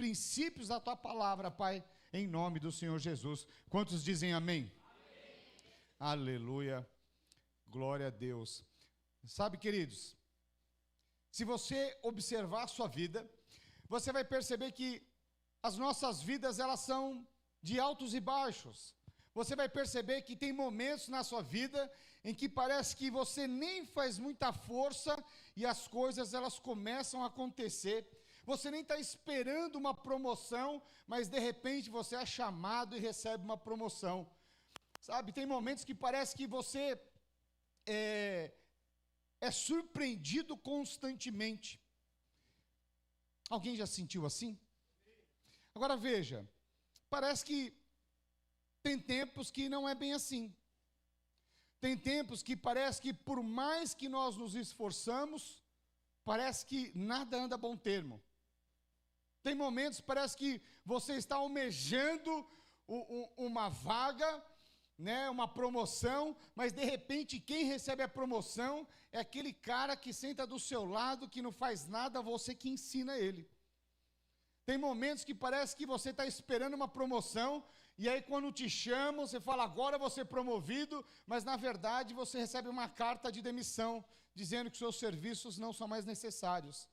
princípios da tua palavra, Pai, em nome do Senhor Jesus. Quantos dizem amém? Amém. Aleluia, glória a Deus. Sabe, queridos, se você observar a sua vida, você vai perceber que as nossas vidas, elas são de altos e baixos. Você vai perceber que tem momentos na sua vida em que parece que você nem faz muita força e as coisas elas começam a acontecer. Você nem está esperando uma promoção, mas de repente você é chamado e recebe uma promoção. Sabe, tem momentos que parece que você é surpreendido constantemente. Alguém já se sentiu assim? Agora veja, parece que tem tempos que não é bem assim. Tem tempos que parece que por mais que nós nos esforçamos, parece que nada anda a bom termo. Tem momentos que parece que você está almejando uma vaga, né, uma promoção, mas de repente quem recebe a promoção é aquele cara que senta do seu lado, que não faz nada, você que ensina ele. Tem momentos que parece que você está esperando uma promoção, e aí quando te chamam, você fala, agora eu vou ser promovido, mas na verdade você recebe uma carta de demissão, dizendo que seus serviços não são mais necessários.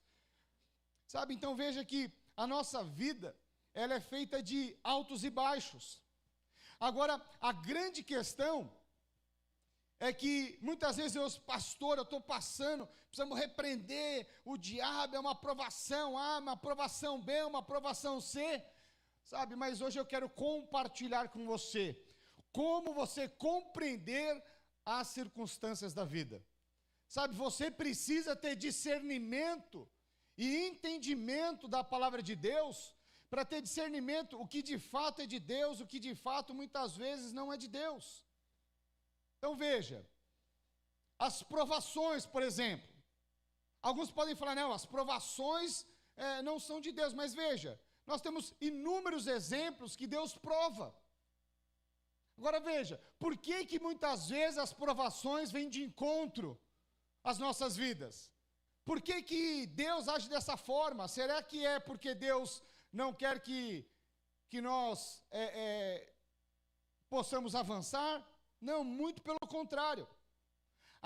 Sabe, então veja que a nossa vida, ela é feita de altos e baixos. Agora, a grande questão é que muitas vezes pastor, eu estou passando, precisamos repreender o diabo, é uma aprovação A, uma aprovação B, uma aprovação C, sabe? Mas hoje eu quero compartilhar com você como você compreender as circunstâncias da vida. Sabe, você precisa ter discernimento e entendimento da palavra de Deus, para ter discernimento o que de fato é de Deus, o que de fato muitas vezes não é de Deus. Então veja, as provações, por exemplo, alguns podem falar, não, as provações não são de Deus, mas veja, nós temos inúmeros exemplos que Deus prova. Agora veja, por que muitas vezes as provações vêm de encontro às nossas vidas? Por que Deus age dessa forma? Será que é porque Deus não quer que nós possamos avançar? Não, muito pelo contrário.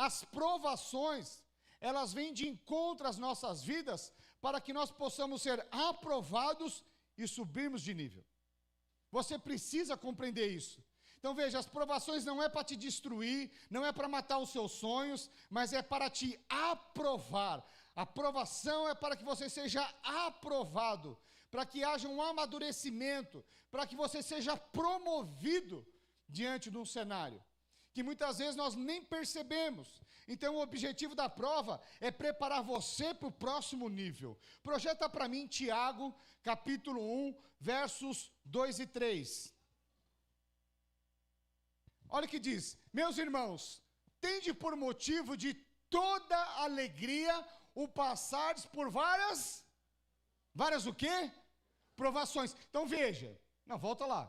As provações, elas vêm de encontro às nossas vidas para que nós possamos ser aprovados e subirmos de nível. Você precisa compreender isso. Então veja, as provações não é para te destruir, não é para matar os seus sonhos, mas é para te aprovar. A aprovação é para que você seja aprovado, para que haja um amadurecimento, para que você seja promovido diante de um cenário que muitas vezes nós nem percebemos. Então o objetivo da prova é preparar você para o próximo nível. Projeta para mim Tiago, capítulo 1, versos 2 e 3. Olha o que diz: meus irmãos, tende por motivo de toda alegria o passares por várias o quê? Provações. Então veja, não, volta lá.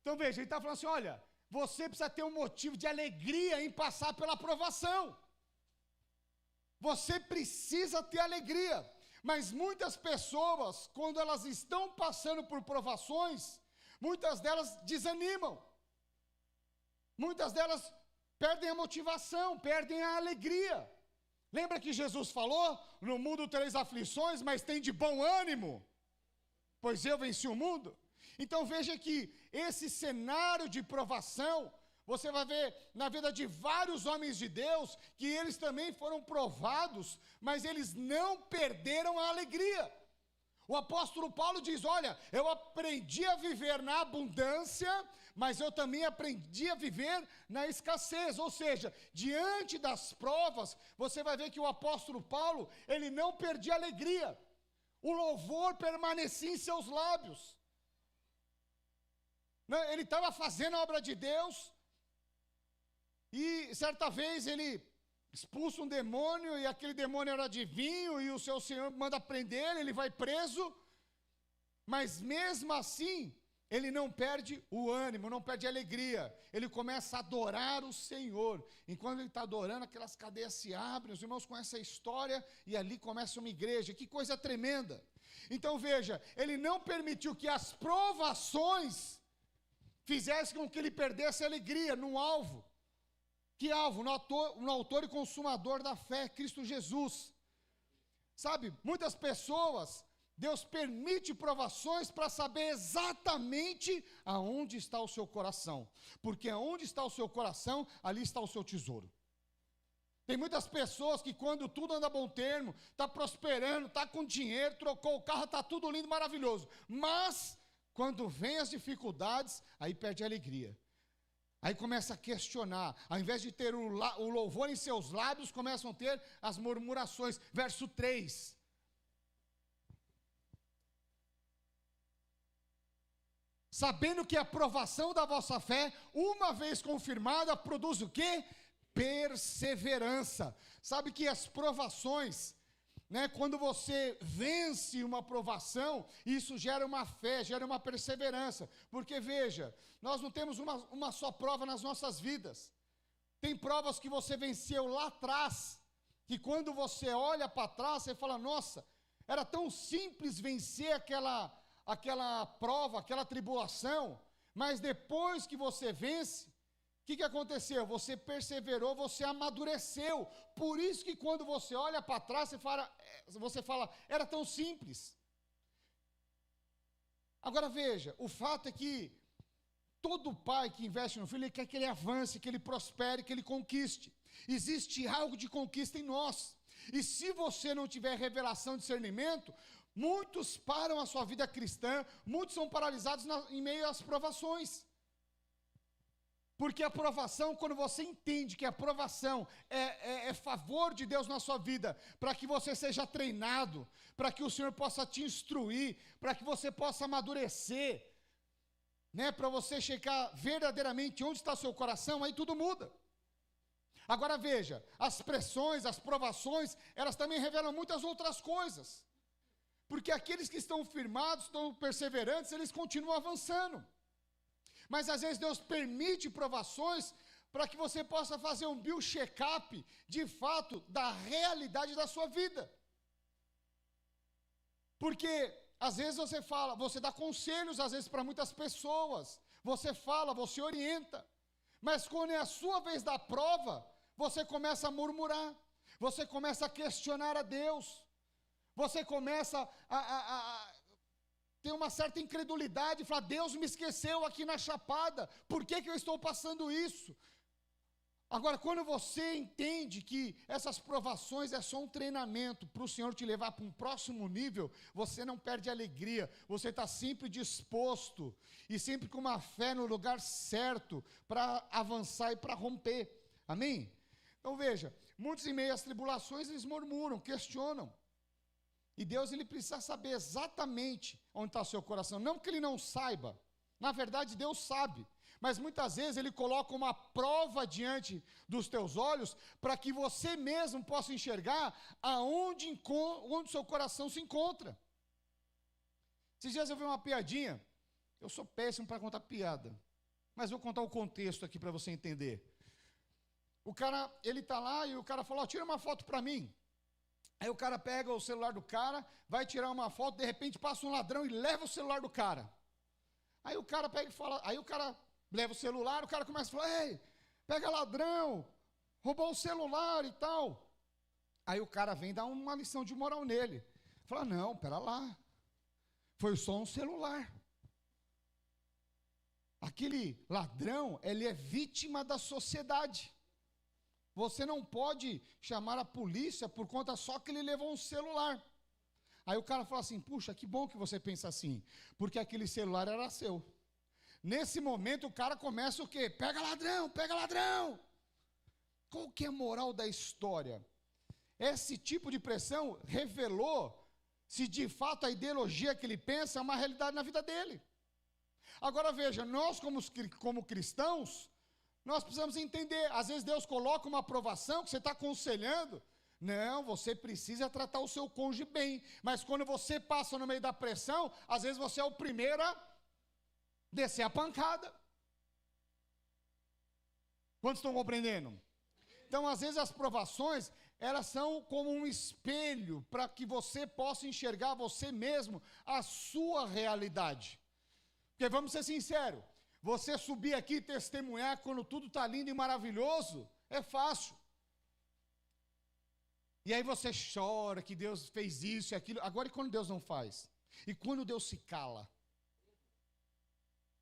Então veja, ele está falando assim, olha, você precisa ter um motivo de alegria em passar pela provação. Você precisa ter alegria. Mas muitas pessoas, quando elas estão passando por provações, muitas delas desanimam. Muitas delas perdem a motivação, perdem a alegria. Lembra que Jesus falou, no mundo tereis aflições, mas tem de bom ânimo, pois eu venci o mundo? Então veja que esse cenário de provação, você vai ver na vida de vários homens de Deus, que eles também foram provados, mas eles não perderam a alegria. O apóstolo Paulo diz, olha, eu aprendi a viver na abundância, mas eu também aprendi a viver na escassez. Ou seja, diante das provas, você vai ver que o apóstolo Paulo, ele não perdia a alegria. O louvor permanecia em seus lábios. Ele estava fazendo a obra de Deus, e certa vez ele expulsa um demônio, e aquele demônio era de vinho, e o seu senhor manda prender ele vai preso, mas mesmo assim, ele não perde o ânimo, não perde a alegria, ele começa a adorar o Senhor. Enquanto ele está adorando, aquelas cadeias se abrem, os irmãos conhecem a história, e ali começa uma igreja. Que coisa tremenda! Então veja, ele não permitiu que as provações fizessem com que ele perdesse a alegria no alvo. Que alvo? No autor e consumador da fé, Cristo Jesus. Sabe, muitas pessoas, Deus permite provações para saber exatamente aonde está o seu coração. Porque aonde está o seu coração, ali está o seu tesouro. Tem muitas pessoas que quando tudo anda a bom termo, está prosperando, está com dinheiro, trocou o carro, está tudo lindo, maravilhoso. Mas, quando vem as dificuldades, aí perde a alegria. Aí começa a questionar, ao invés de ter o louvor em seus lábios, começam a ter as murmurações. Verso 3. Sabendo que a aprovação da vossa fé, uma vez confirmada, produz o quê? Perseverança. Sabe que as provações, quando você vence uma provação, isso gera uma fé, gera uma perseverança. Porque veja, nós não temos uma só prova nas nossas vidas. Tem provas que você venceu lá atrás, que quando você olha para trás, você fala, nossa, era tão simples vencer aquela prova, aquela tribulação, mas depois que você vence, o que aconteceu? Você perseverou, você amadureceu. Por isso que quando você olha para trás, você fala, era tão simples. Agora veja, o fato é que todo pai que investe no filho, ele quer que ele avance, que ele prospere, que ele conquiste. Existe algo de conquista em nós. E se você não tiver revelação e discernimento, muitos param a sua vida cristã, muitos são paralisados em meio às provações. Porque a aprovação, quando você entende que a aprovação é favor de Deus na sua vida, para que você seja treinado, para que o Senhor possa te instruir, para que você possa amadurecer, para você checar verdadeiramente onde está o seu coração, aí tudo muda. Agora veja, as pressões, as provações, elas também revelam muitas outras coisas. Porque aqueles que estão firmados, estão perseverantes, eles continuam avançando. Mas às vezes Deus permite provações para que você possa fazer um bio-check-up, de fato, da realidade da sua vida. Porque às vezes você dá conselhos às vezes para muitas pessoas, você fala, você orienta, mas quando é a sua vez da prova, você começa a murmurar, você começa a questionar a Deus, você começa a tem uma certa incredulidade, fala, Deus me esqueceu aqui na Chapada, por que eu estou passando isso? Agora, quando você entende que essas provações é só um treinamento para o Senhor te levar para um próximo nível, você não perde a alegria, você está sempre disposto e sempre com uma fé no lugar certo para avançar e para romper, amém? Então veja, muitos em meio às tribulações eles murmuram, questionam. E Deus, ele precisa saber exatamente onde está o seu coração. Não que ele não saiba. Na verdade, Deus sabe. Mas muitas vezes ele coloca uma prova diante dos teus olhos para que você mesmo possa enxergar onde o seu coração se encontra. Esses dias eu vi uma piadinha. Eu sou péssimo para contar piada. Mas vou contar o contexto aqui para você entender. O cara, ele está lá e o cara falou, tira uma foto para mim. Aí o cara pega o celular do cara, vai tirar uma foto, de repente passa um ladrão e leva o celular do cara. Aí o cara pega e fala, aí o cara leva o celular, o cara começa a falar, ei, pega ladrão, roubou o celular e tal. Aí o cara vem dar uma lição de moral nele. Fala, não, pera lá, foi só um celular. Aquele ladrão, ele é vítima da sociedade. Você não pode chamar a polícia por conta só que ele levou um celular. Aí o cara fala assim, puxa, que bom que você pensa assim, porque aquele celular era seu. Nesse momento o cara começa o quê? Pega ladrão, pega ladrão. Qual que é a moral da história? Esse tipo de pressão revelou se de fato a ideologia que ele pensa é uma realidade na vida dele. Agora veja, nós como cristãos, nós precisamos entender, às vezes Deus coloca uma aprovação que você está aconselhando, não, você precisa tratar o seu cônjuge bem, mas quando você passa no meio da pressão, às vezes você é o primeiro a descer a pancada. Quantos estão compreendendo? Então, às vezes as provações, elas são como um espelho para que você possa enxergar você mesmo, a sua realidade. Porque vamos ser sinceros, você subir aqui e testemunhar quando tudo está lindo e maravilhoso, é fácil. E aí você chora que Deus fez isso e aquilo. Agora, e quando Deus não faz? E quando Deus se cala?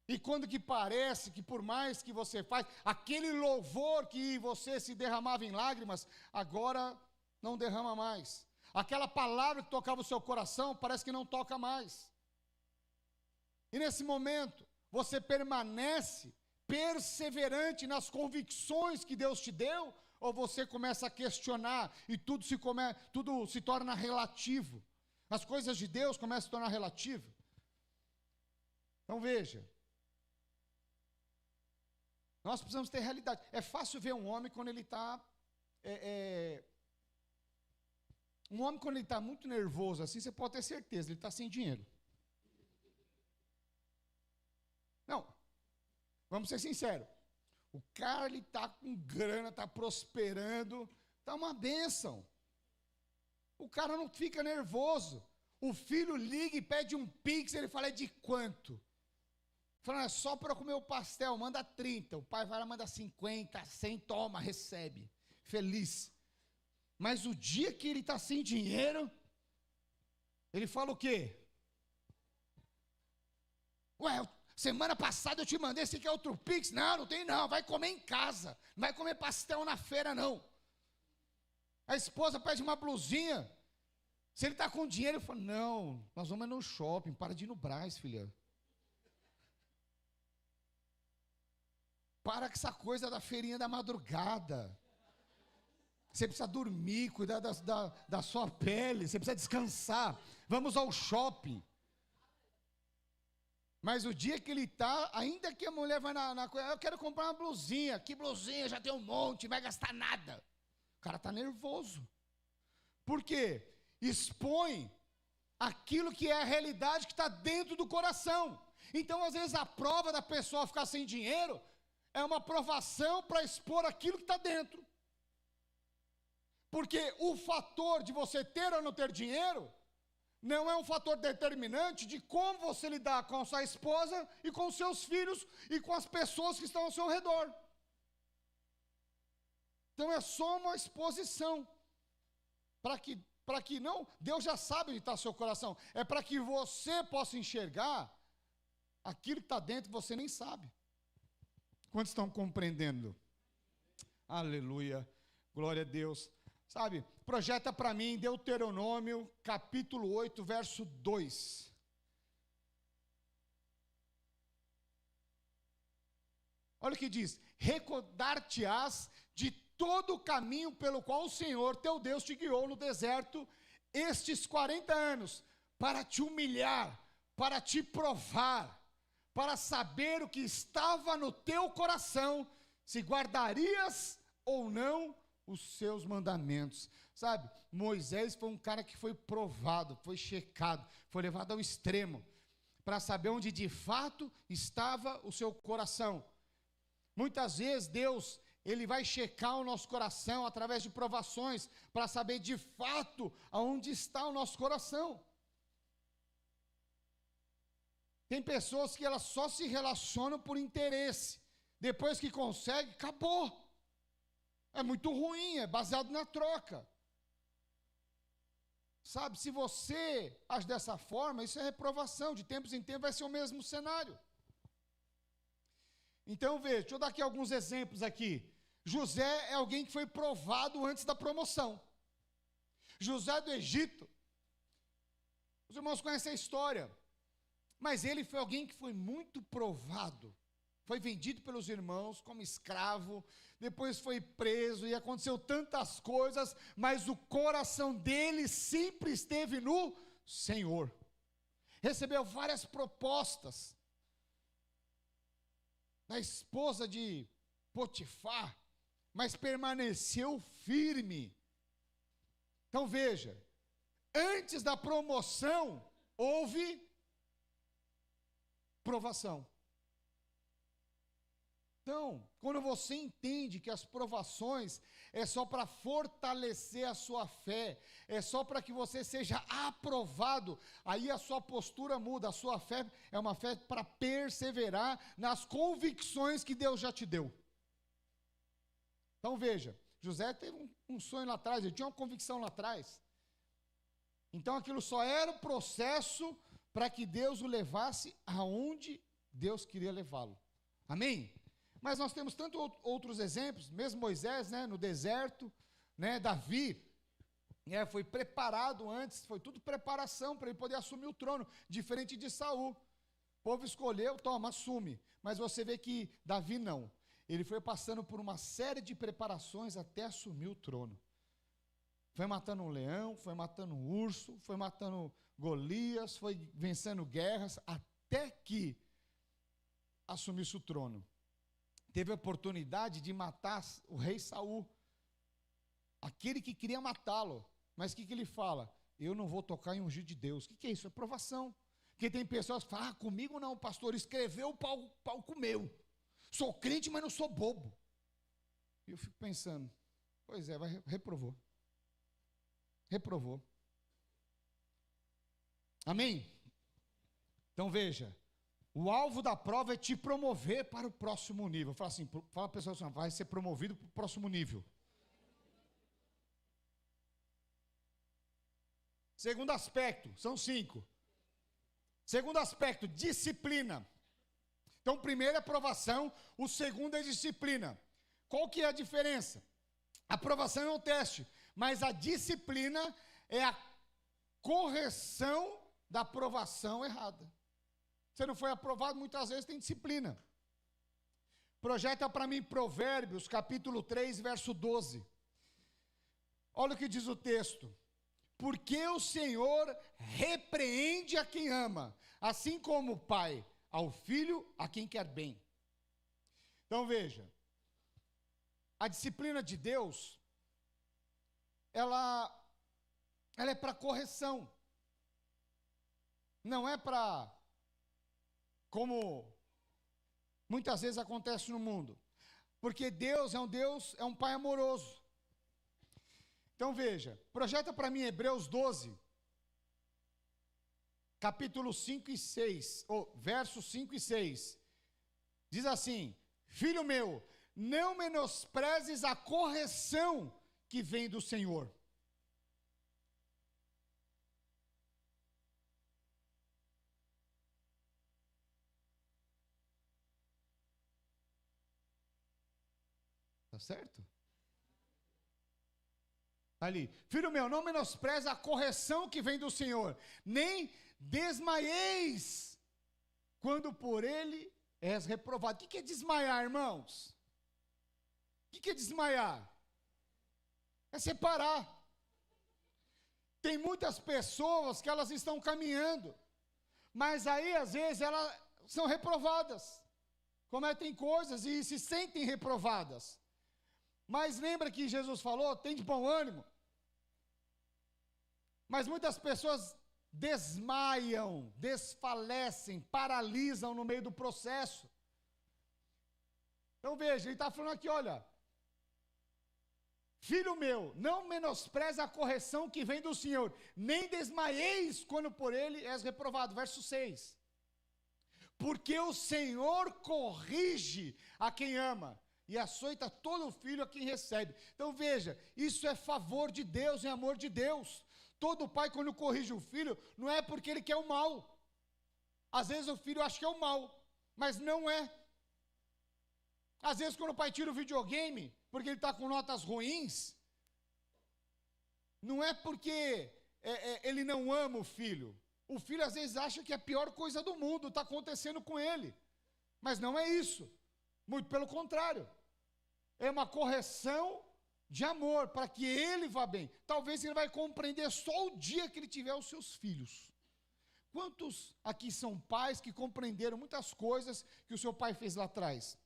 E quando que parece que por mais que você faz, aquele louvor que você se derramava em lágrimas, agora não derrama mais. Aquela palavra que tocava o seu coração, parece que não toca mais. E nesse momento, você permanece perseverante nas convicções que Deus te deu, ou você começa a questionar e tudo se torna relativo. As coisas de Deus começam a se tornar relativo. Então veja, nós precisamos ter realidade. É fácil ver um homem quando ele está... Um homem quando ele está muito nervoso assim, você pode ter certeza, ele está sem dinheiro. Não, vamos ser sinceros. O cara, ele está com grana, está prosperando, está uma bênção. O cara não fica nervoso. O filho liga e pede um pix, ele fala, é de quanto? Fala, é só para comer o pastel, manda 30. O pai vai lá, manda 50, 100, toma, recebe. Feliz. Mas o dia que ele está sem dinheiro, ele fala o quê? Ué, semana passada eu te mandei, esse aqui é outro pix? Não, não tem não, vai comer em casa. Não vai comer pastel na feira não. A esposa pede uma blusinha. Se ele está com dinheiro, ele fala, não, nós vamos no shopping, para de ir no Brás, filha. Para com essa coisa da feirinha da madrugada. Você precisa dormir, cuidar da sua pele, você precisa descansar. Vamos ao shopping. Mas o dia que ele está, ainda que a mulher vai na coisa, eu quero comprar uma blusinha. Que blusinha? Já tem um monte, não vai gastar nada. O cara está nervoso. Por quê? Expõe aquilo que é a realidade que está dentro do coração. Então, às vezes, a prova da pessoa ficar sem dinheiro é uma provação para expor aquilo que está dentro. Porque o fator de você ter ou não ter dinheiro não é um fator determinante de como você lidar com a sua esposa e com os seus filhos e com as pessoas que estão ao seu redor. Então é só uma exposição. Para que não, Deus já sabe onde está o seu coração. É para que você possa enxergar aquilo que está dentro e você nem sabe. Quantos estão compreendendo? Aleluia, glória a Deus. Sabe, projeta para mim Deuteronômio, capítulo 8, verso 2. Olha o que diz: recordar-te-ás de todo o caminho pelo qual o Senhor teu Deus te guiou no deserto estes 40 anos, para te humilhar, para te provar, para saber o que estava no teu coração, se guardarias ou não os seus mandamentos. Sabe, Moisés foi um cara que foi provado, foi checado, foi levado ao extremo, para saber onde de fato estava o seu coração. Muitas vezes Deus, Ele vai checar o nosso coração através de provações, para saber de fato aonde está o nosso coração. Tem pessoas que elas só se relacionam por interesse, depois que consegue, acabou. É muito ruim, é baseado na troca. Sabe, se você age dessa forma, isso é reprovação, de tempos em tempos vai ser o mesmo cenário. Então veja, deixa eu dar aqui alguns exemplos aqui. José é alguém que foi provado antes da promoção. José do Egito, os irmãos conhecem a história, mas ele foi alguém que foi muito provado. Foi vendido pelos irmãos como escravo, depois foi preso e aconteceu tantas coisas, mas o coração dele sempre esteve no Senhor. Recebeu várias propostas da esposa de Potifar, mas permaneceu firme. Então veja, antes da promoção houve provação. Então, quando você entende que as provações é só para fortalecer a sua fé, é só para que você seja aprovado, aí a sua postura muda, a sua fé é uma fé para perseverar nas convicções que Deus já te deu. Então veja, José teve um sonho lá atrás, ele tinha uma convicção lá atrás. Então aquilo só era o processo para que Deus o levasse aonde Deus queria levá-lo. Amém? Mas nós temos tantos outros exemplos, mesmo Moisés, né, no deserto, né, Davi, foi preparado antes, foi tudo preparação para ele poder assumir o trono, diferente de Saul. O povo escolheu, toma, assume. Mas você vê que Davi não. Ele foi passando por uma série de preparações até assumir o trono. Foi matando um leão, foi matando um urso, foi matando Golias, foi vencendo guerras, até que assumisse o trono. Teve a oportunidade de matar o rei Saul, aquele que queria matá-lo, mas o que ele fala? Eu não vou tocar em ungido de Deus. O que é isso? É provação. Porque tem pessoas que falam, comigo não, pastor, escreveu, o pau comeu. Sou crente, mas não sou bobo. E eu fico pensando, pois é, reprovou. Reprovou. Amém? Então veja, o alvo da prova é te promover para o próximo nível. Fala assim, fala a pessoa assim, vai ser promovido para o próximo nível. Segundo aspecto, são 5. Segundo aspecto, disciplina. Então, o primeiro é aprovação, o segundo é disciplina. Qual que é a diferença? A aprovação é um teste, mas a disciplina é a correção da aprovação errada. Você não foi aprovado, muitas vezes tem disciplina. Projeta para mim Provérbios, capítulo 3, verso 12. Olha o que diz o texto. Porque o Senhor repreende a quem ama, assim como o pai ao filho, a quem quer bem. Então veja, a disciplina de Deus, ela é para correção. Não é para, como muitas vezes acontece no mundo. Porque Deus, é um pai amoroso. Então veja, projeta para mim Hebreus 12, capítulo 5 e 6, versos 5 e 6. Diz assim, filho meu, não menosprezes a correção que vem do Senhor. Tá certo? Ali, filho meu, não menospreze a correção que vem do Senhor, nem desmaieis quando por ele és reprovado. O que é desmaiar, irmãos? O que é desmaiar? É separar. Tem muitas pessoas que elas estão caminhando, mas aí às vezes elas são reprovadas, cometem coisas e se sentem reprovadas. Mas lembra que Jesus falou, tem de bom ânimo. Mas muitas pessoas desmaiam, desfalecem, paralisam no meio do processo. Então veja, ele está falando aqui, olha, filho meu, não menospreze a correção que vem do Senhor, nem desmaieis quando por ele és reprovado. Verso 6. Porque o Senhor corrige a quem ama, e açoita todo filho a quem recebe. Então veja, isso é favor de Deus, é amor de Deus. Todo pai quando corrige o filho, não é porque ele quer o mal. Às vezes o filho acha que é o mal, mas não é. Às vezes quando o pai tira o videogame, porque ele está com notas ruins, não é porque ele não ama o filho. O filho às vezes acha que é a pior coisa do mundo está acontecendo com ele. Mas não é isso. Muito pelo contrário. É uma correção de amor, para que ele vá bem. Talvez ele vai compreender só o dia que ele tiver os seus filhos. Quantos aqui são pais que compreenderam muitas coisas que o seu pai fez lá atrás?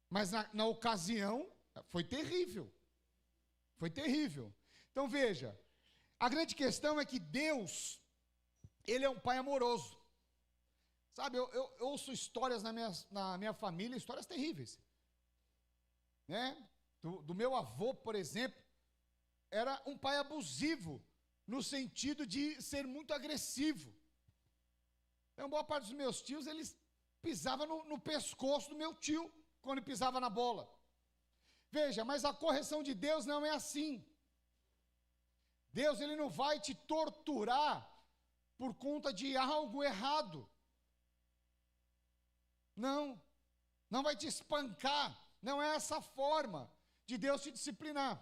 Mas na ocasião, foi terrível. Foi terrível. Então veja, a grande questão é que Deus, Ele é um pai amoroso. Sabe, eu ouço histórias na minha família, histórias terríveis. Né? Do meu avô, por exemplo, era um pai abusivo, no sentido de ser muito agressivo. Então, boa parte dos meus tios, eles pisavam no pescoço do meu tio, quando pisava na bola. Veja, mas a correção de Deus não é assim. Deus, ele não vai te torturar por conta de algo errado. Não vai te espancar. Não é essa forma de Deus te disciplinar.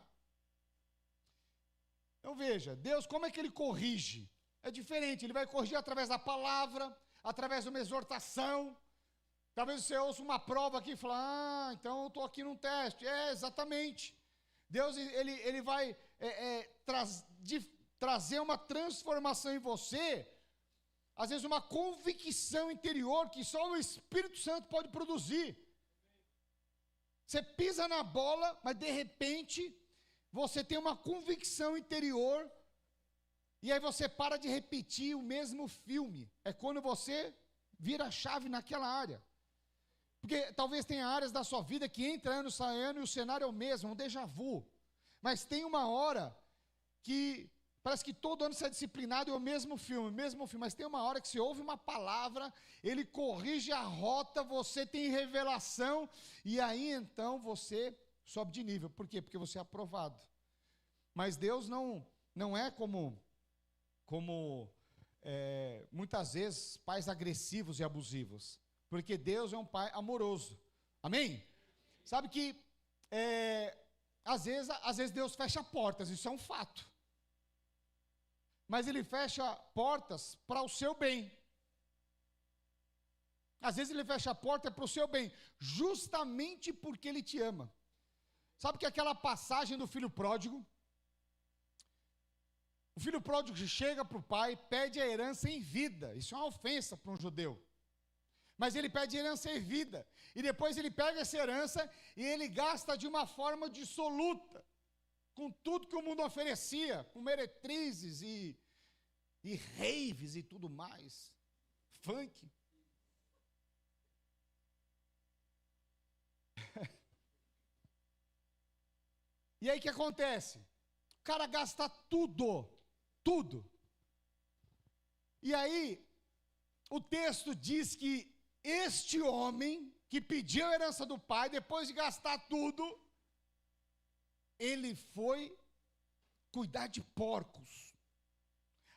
Então veja, Deus, como é que ele corrige? É diferente, ele vai corrigir através da palavra, através de uma exortação. Talvez você ouça uma prova aqui e fala, então eu estou aqui num teste. Exatamente. Deus, ele vai trazer uma transformação em você, às vezes uma convicção interior que só o Espírito Santo pode produzir. Você pisa na bola, mas de repente você tem uma convicção interior e aí você para de repetir o mesmo filme. É quando você vira a chave naquela área. Porque talvez tenha áreas da sua vida que entra ano, sai ano e o cenário é o mesmo, um déjà vu. Mas tem uma hora que parece que todo ano você é disciplinado e é o mesmo filme, mas tem uma hora que se ouve uma palavra, ele corrige a rota, você tem revelação, e aí então você sobe de nível. Por quê? Porque você é aprovado. Mas Deus não é como muitas vezes pais agressivos e abusivos, porque Deus é um pai amoroso. Amém? Sabe que às vezes Deus fecha portas, isso é um fato. Mas ele fecha portas para o seu bem. Às vezes ele fecha a porta para o seu bem, justamente porque ele te ama. Sabe que aquela passagem do filho pródigo? O filho pródigo chega para o pai, pede a herança em vida. Isso é uma ofensa para um judeu. Mas ele pede herança em vida. E depois ele pega essa herança e ele gasta de uma forma dissoluta, com tudo que o mundo oferecia, com meretrizes e raves e tudo mais, funk. E aí o que acontece? O cara gasta tudo. E aí, o texto diz que este homem, que pediu a herança do pai, depois de gastar tudo, ele foi cuidar de porcos.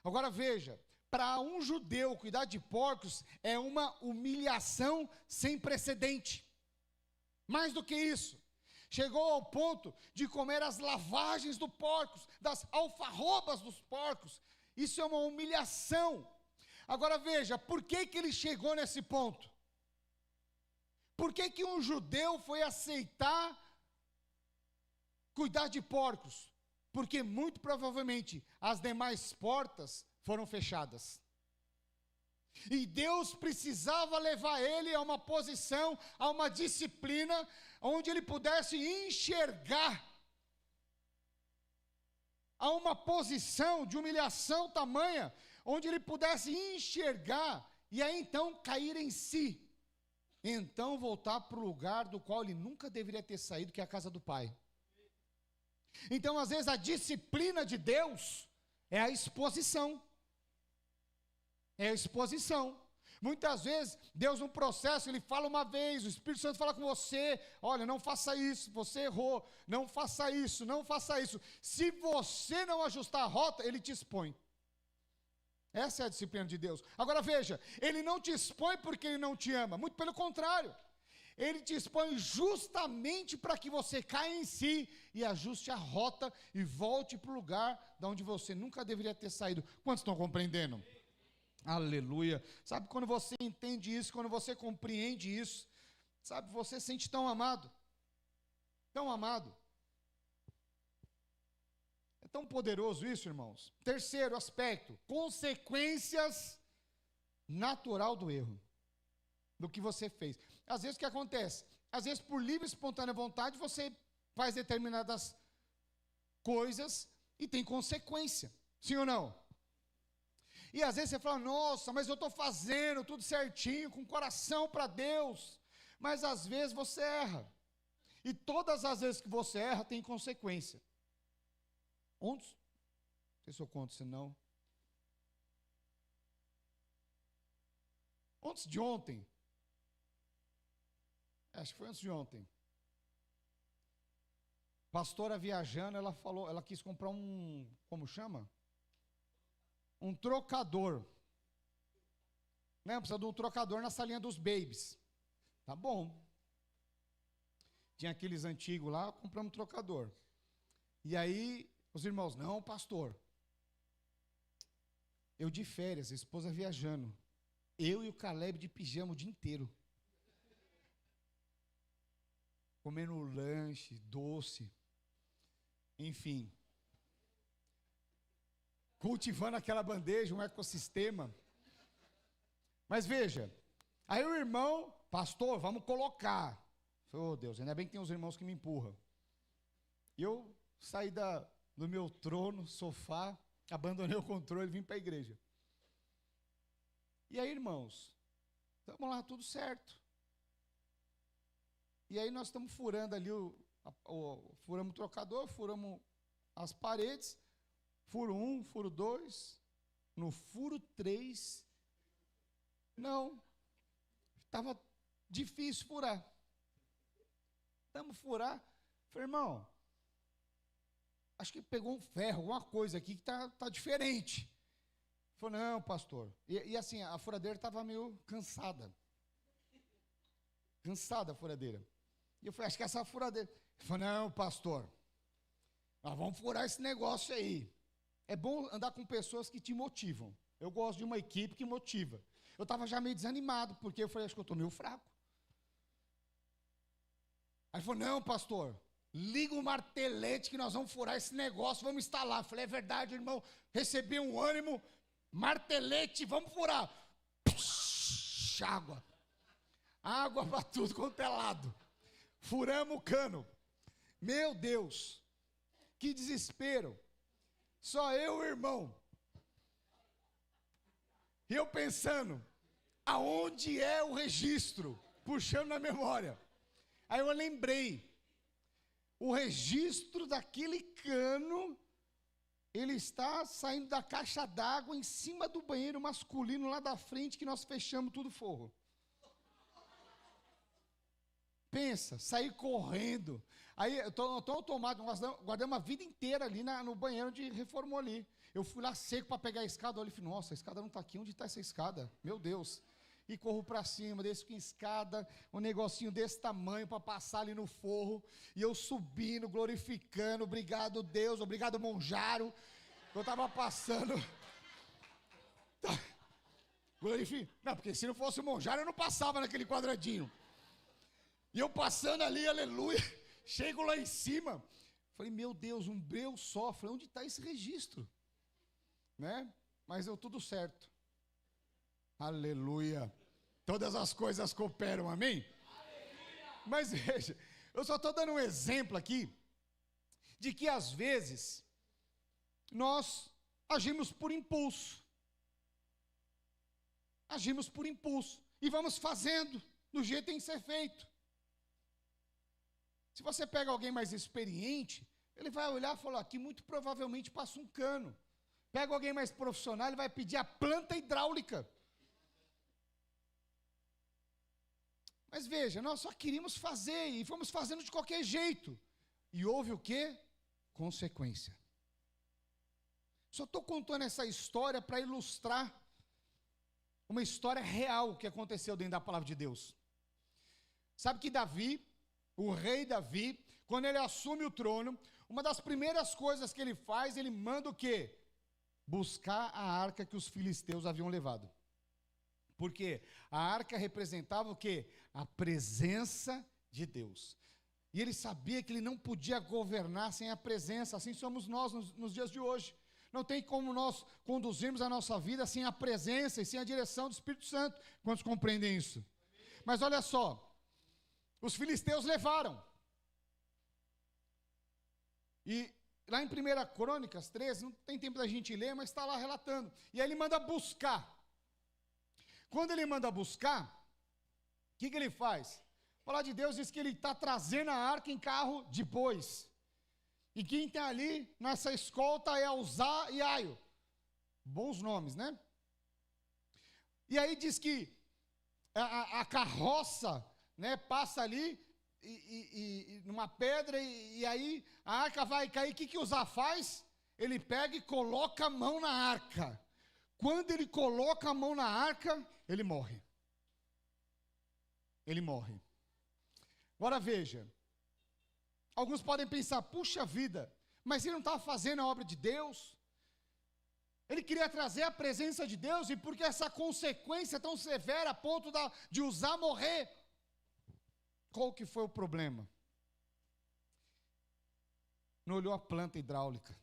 Agora veja, para um judeu cuidar de porcos é uma humilhação sem precedente. Mais do que isso, chegou ao ponto de comer as lavagens dos porcos, das alfarrobas dos porcos. Isso é uma humilhação. Agora veja, por que ele chegou nesse ponto? Por que um judeu foi aceitar cuidar de porcos? Porque muito provavelmente as demais portas foram fechadas. E Deus precisava levar ele a uma posição, a uma disciplina, onde ele pudesse enxergar, a uma posição de humilhação tamanha, onde ele pudesse enxergar, e aí então cair em si, então voltar para o lugar do qual ele nunca deveria ter saído, que é a casa do Pai. Então, às vezes, a disciplina de Deus é a exposição. É a exposição. Muitas vezes, Deus no processo, Ele fala uma vez, o Espírito Santo fala com você, olha, não faça isso, você errou, não faça isso, não faça isso. Se você não ajustar a rota, Ele te expõe. Essa é a disciplina de Deus. Agora veja, Ele não te expõe porque Ele não te ama, muito pelo contrário. Ele te expõe justamente para que você caia em si e ajuste a rota e volte para o lugar de onde você nunca deveria ter saído. Quantos estão compreendendo? Aleluia. Sabe, quando você entende isso, quando você compreende isso, sabe, você se sente tão amado. Tão amado. É tão poderoso isso, irmãos. Terceiro aspecto, consequências natural do erro, do que você fez. Às vezes o que acontece? Às vezes por livre e espontânea vontade você faz determinadas coisas e tem consequência. Sim ou não? E às vezes você fala, nossa, mas eu estou fazendo tudo certinho, com coração para Deus. Mas às vezes você erra. E todas as vezes que você erra, tem consequência. Ontem, não sei se eu conto, se não. Antes de ontem, acho que foi antes de ontem, pastora viajando, ela falou, ela quis comprar como chama? Um trocador. Né? Precisa de um trocador na salinha dos babies. Tá bom. Tinha aqueles antigos lá, compramos um trocador. E aí, os irmãos, não, pastor. Eu de férias, a esposa viajando. Eu e o Caleb de pijama o dia inteiro. Comendo lanche, doce. Enfim. Cultivando aquela bandeja, um ecossistema. Mas veja, aí o irmão, pastor, vamos colocar. Oh Deus, ainda bem que tem uns irmãos que me empurram. E eu saí do meu trono, sofá, abandonei o controle e vim para a igreja. E aí, irmãos, estamos lá, tudo certo. E aí nós estamos furando ali, furamos o trocador, furamos as paredes, furo 1, furo 2, no furo 3, não, estava difícil furar. Estamos furar, falei, irmão, acho que pegou um ferro, alguma coisa aqui que tá diferente. Falei, não, pastor. E assim, a furadeira estava meio cansada. Cansada a furadeira. E eu falei, acho que essa furadeira. Ele falou, não, pastor, nós vamos furar esse negócio aí. É bom andar com pessoas que te motivam. Eu gosto de uma equipe que motiva. Eu estava já meio desanimado, porque eu falei, acho que eu estou meio fraco. Aí ele falou, não, pastor, liga o martelete que nós vamos furar esse negócio, vamos instalar. Eu falei, é verdade, irmão, recebi um ânimo, martelete, vamos furar. Puxa, água para tudo quanto é lado. Furamos o cano. Meu Deus, que desespero. Só eu, irmão. E eu pensando, aonde é o registro? Puxando na memória. Aí eu lembrei, o registro daquele cano, ele está saindo da caixa d'água em cima do banheiro masculino lá da frente, que nós fechamos tudo forro. Pensa, sair correndo. Aí eu estou automático, guardei uma vida inteira ali no banheiro onde reformou ali. Eu fui lá seco para pegar a escada, olha e falei, nossa, a escada não está aqui, onde está essa escada? Meu Deus. E corro para cima, desço com escada, um negocinho desse tamanho para passar ali no forro, e eu subindo, glorificando, obrigado Deus, obrigado Monjaro, eu estava passando, não, porque se não fosse o Monjaro eu não passava naquele quadradinho, e eu passando ali, aleluia, chego lá em cima, falei, meu Deus, um breu só, falei, onde está esse registro? Né? Mas deu tudo certo. Aleluia. Todas as coisas cooperam, amém? Aleluia. Mas veja, eu só estou dando um exemplo aqui, de que às vezes, nós agimos por impulso. Agimos por impulso. E vamos fazendo do jeito que tem que ser feito. Se você pega alguém mais experiente, ele vai olhar e falar, aqui muito provavelmente passa um cano. Pega alguém mais profissional, ele vai pedir a planta hidráulica. Mas veja, nós só queríamos fazer e fomos fazendo de qualquer jeito. E houve o quê? Consequência. Só estou contando essa história para ilustrar uma história real que aconteceu dentro da palavra de Deus. Sabe que Davi, o rei Davi, quando ele assume o trono, uma das primeiras coisas que ele faz, ele manda o quê? Buscar a arca que os filisteus haviam levado. Porque a arca representava o quê? A presença de Deus. E ele sabia que ele não podia governar sem a presença, assim somos nós nos dias de hoje. Não tem como nós conduzirmos a nossa vida sem a presença e sem a direção do Espírito Santo. Quantos compreendem isso? Mas olha só, os filisteus levaram. E lá em 1 Crônicas 13, não tem tempo da gente ler, mas está lá relatando. E aí ele manda buscar. Quando ele manda buscar, o que ele faz? Falar de Deus diz que ele está trazendo a arca em carro de bois. E quem está ali nessa escolta é Uzá e Aio. Bons nomes, né? E aí diz que a carroça, né, passa ali numa pedra e aí a arca vai cair. O que Uzá faz? Ele pega e coloca a mão na arca. Quando ele coloca a mão na arca, ele morre. Ele morre. Agora veja. Alguns podem pensar, puxa vida, mas ele não estava fazendo a obra de Deus? Ele queria trazer a presença de Deus, e por que essa consequência tão severa a ponto de Uzá morrer? Qual que foi o problema? Não olhou a planta hidráulica.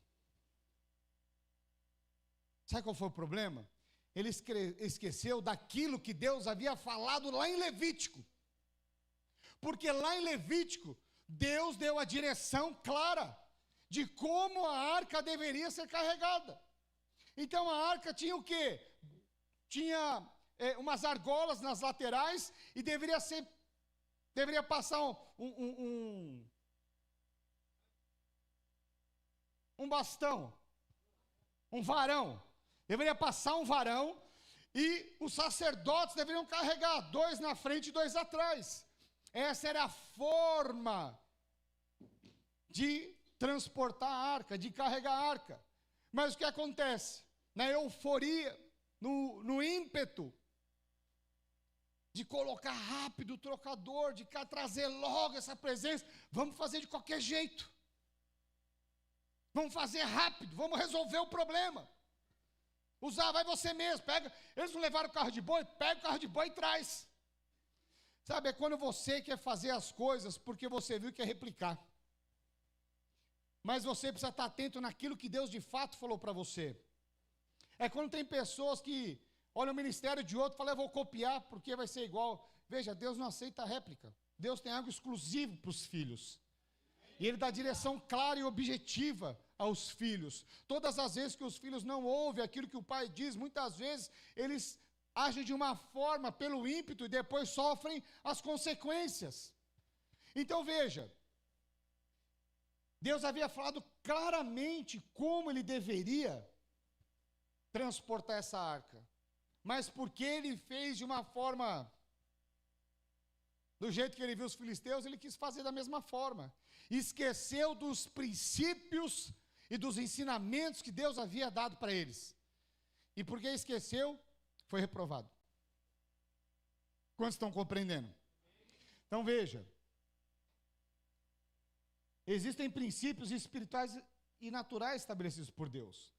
Sabe qual foi o problema? Ele esqueceu daquilo que Deus havia falado lá em Levítico. Porque lá em Levítico, Deus deu a direção clara de como a arca deveria ser carregada. Então a arca tinha o quê? Tinha umas argolas nas laterais e deveria passar um bastão, um varão. Deveria passar um varão e os sacerdotes deveriam carregar, 2 na frente e 2 atrás. Essa era a forma de transportar a arca, de carregar a arca. Mas o que acontece? Na euforia, no ímpeto de colocar rápido o trocador, de trazer logo essa presença, vamos fazer de qualquer jeito. Vamos fazer rápido, vamos resolver o problema. Uzá, vai você mesmo, pega. Eles não levaram o carro de boi? Pega o carro de boi e traz. Sabe, é quando você quer fazer as coisas porque você viu que é replicar. Mas você precisa estar atento naquilo que Deus de fato falou para você. É quando tem pessoas que olham o ministério de outro e falam, eu vou copiar porque vai ser igual. Veja, Deus não aceita réplica. Deus tem algo exclusivo para os filhos. E Ele dá direção clara e objetiva aos filhos. Todas as vezes que os filhos não ouvem aquilo que o pai diz, muitas vezes eles agem de uma forma pelo ímpeto e depois sofrem as consequências. Então veja, Deus havia falado claramente como ele deveria transportar essa arca, mas porque ele fez de uma forma, do jeito que ele viu os filisteus, ele quis fazer da mesma forma, esqueceu dos princípios e dos ensinamentos que Deus havia dado para eles, e porque esqueceu, foi reprovado. Quantos estão compreendendo? Então veja, existem princípios espirituais e naturais estabelecidos por Deus.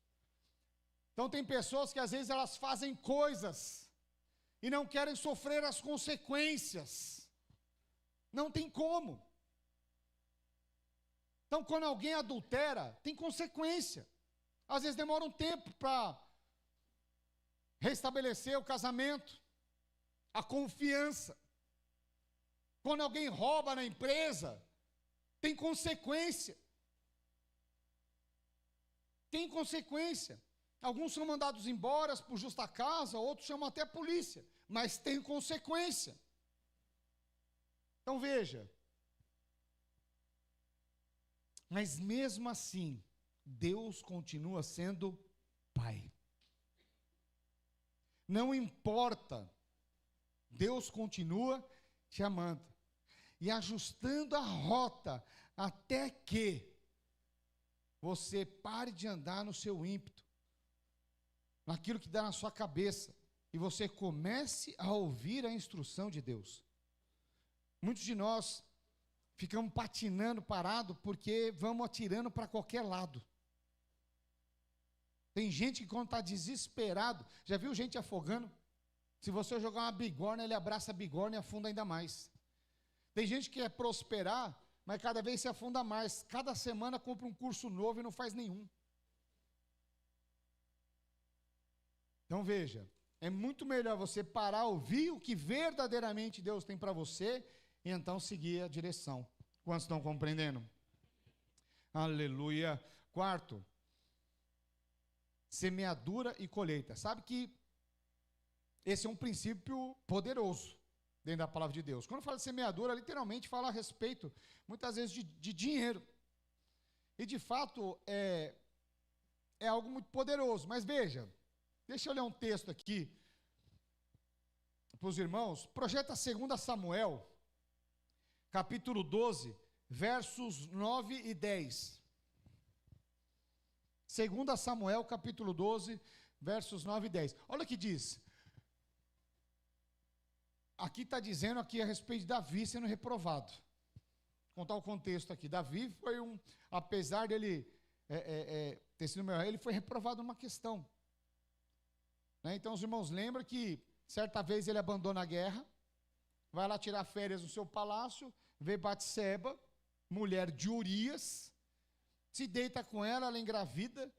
Então tem pessoas que às vezes elas fazem coisas e não querem sofrer as consequências. Não tem como. Então quando alguém adultera, tem consequência. Às vezes demora um tempo para restabelecer o casamento, a confiança. Quando alguém rouba na empresa, tem consequência. Tem consequência. Alguns são mandados embora por justa causa, outros chamam até a polícia, mas tem consequência. Então veja, mas mesmo assim, Deus continua sendo Pai. Não importa, Deus continua te amando e ajustando a rota até que você pare de andar no seu ímpeto, naquilo que dá na sua cabeça, e você comece a ouvir a instrução de Deus. Muitos de nós ficamos patinando, parado, porque vamos atirando para qualquer lado. Tem gente que quando está desesperado, já viu gente afogando? Se você jogar uma bigorna, ele abraça a bigorna e afunda ainda mais. Tem gente que quer prosperar, mas cada vez se afunda mais. Cada semana compra um curso novo e não faz nenhum. Então veja, é muito melhor você parar, ouvir o que verdadeiramente Deus tem para você e então seguir a direção. Quantos estão compreendendo? Aleluia. Quarto, semeadura e colheita. Sabe que esse é um princípio poderoso dentro da palavra de Deus. Quando fala de semeadura, literalmente fala a respeito, muitas vezes, de dinheiro. E de fato, é algo muito poderoso. Mas veja, deixa eu ler um texto aqui para os irmãos. Projeta 2 Samuel, capítulo 12, versos 9 e 10. 2 Samuel, capítulo 12, versos 9 e 10. Olha o que diz. Aqui está dizendo aqui a respeito de Davi sendo reprovado. Vou contar o contexto aqui. Davi foi apesar dele ter sido meu rei, ele foi reprovado numa questão. Né? Então os irmãos lembram que certa vez ele abandona a guerra, vai lá tirar férias no seu palácio, vê Batseba, mulher de Urias, se deita com ela, ela engravida,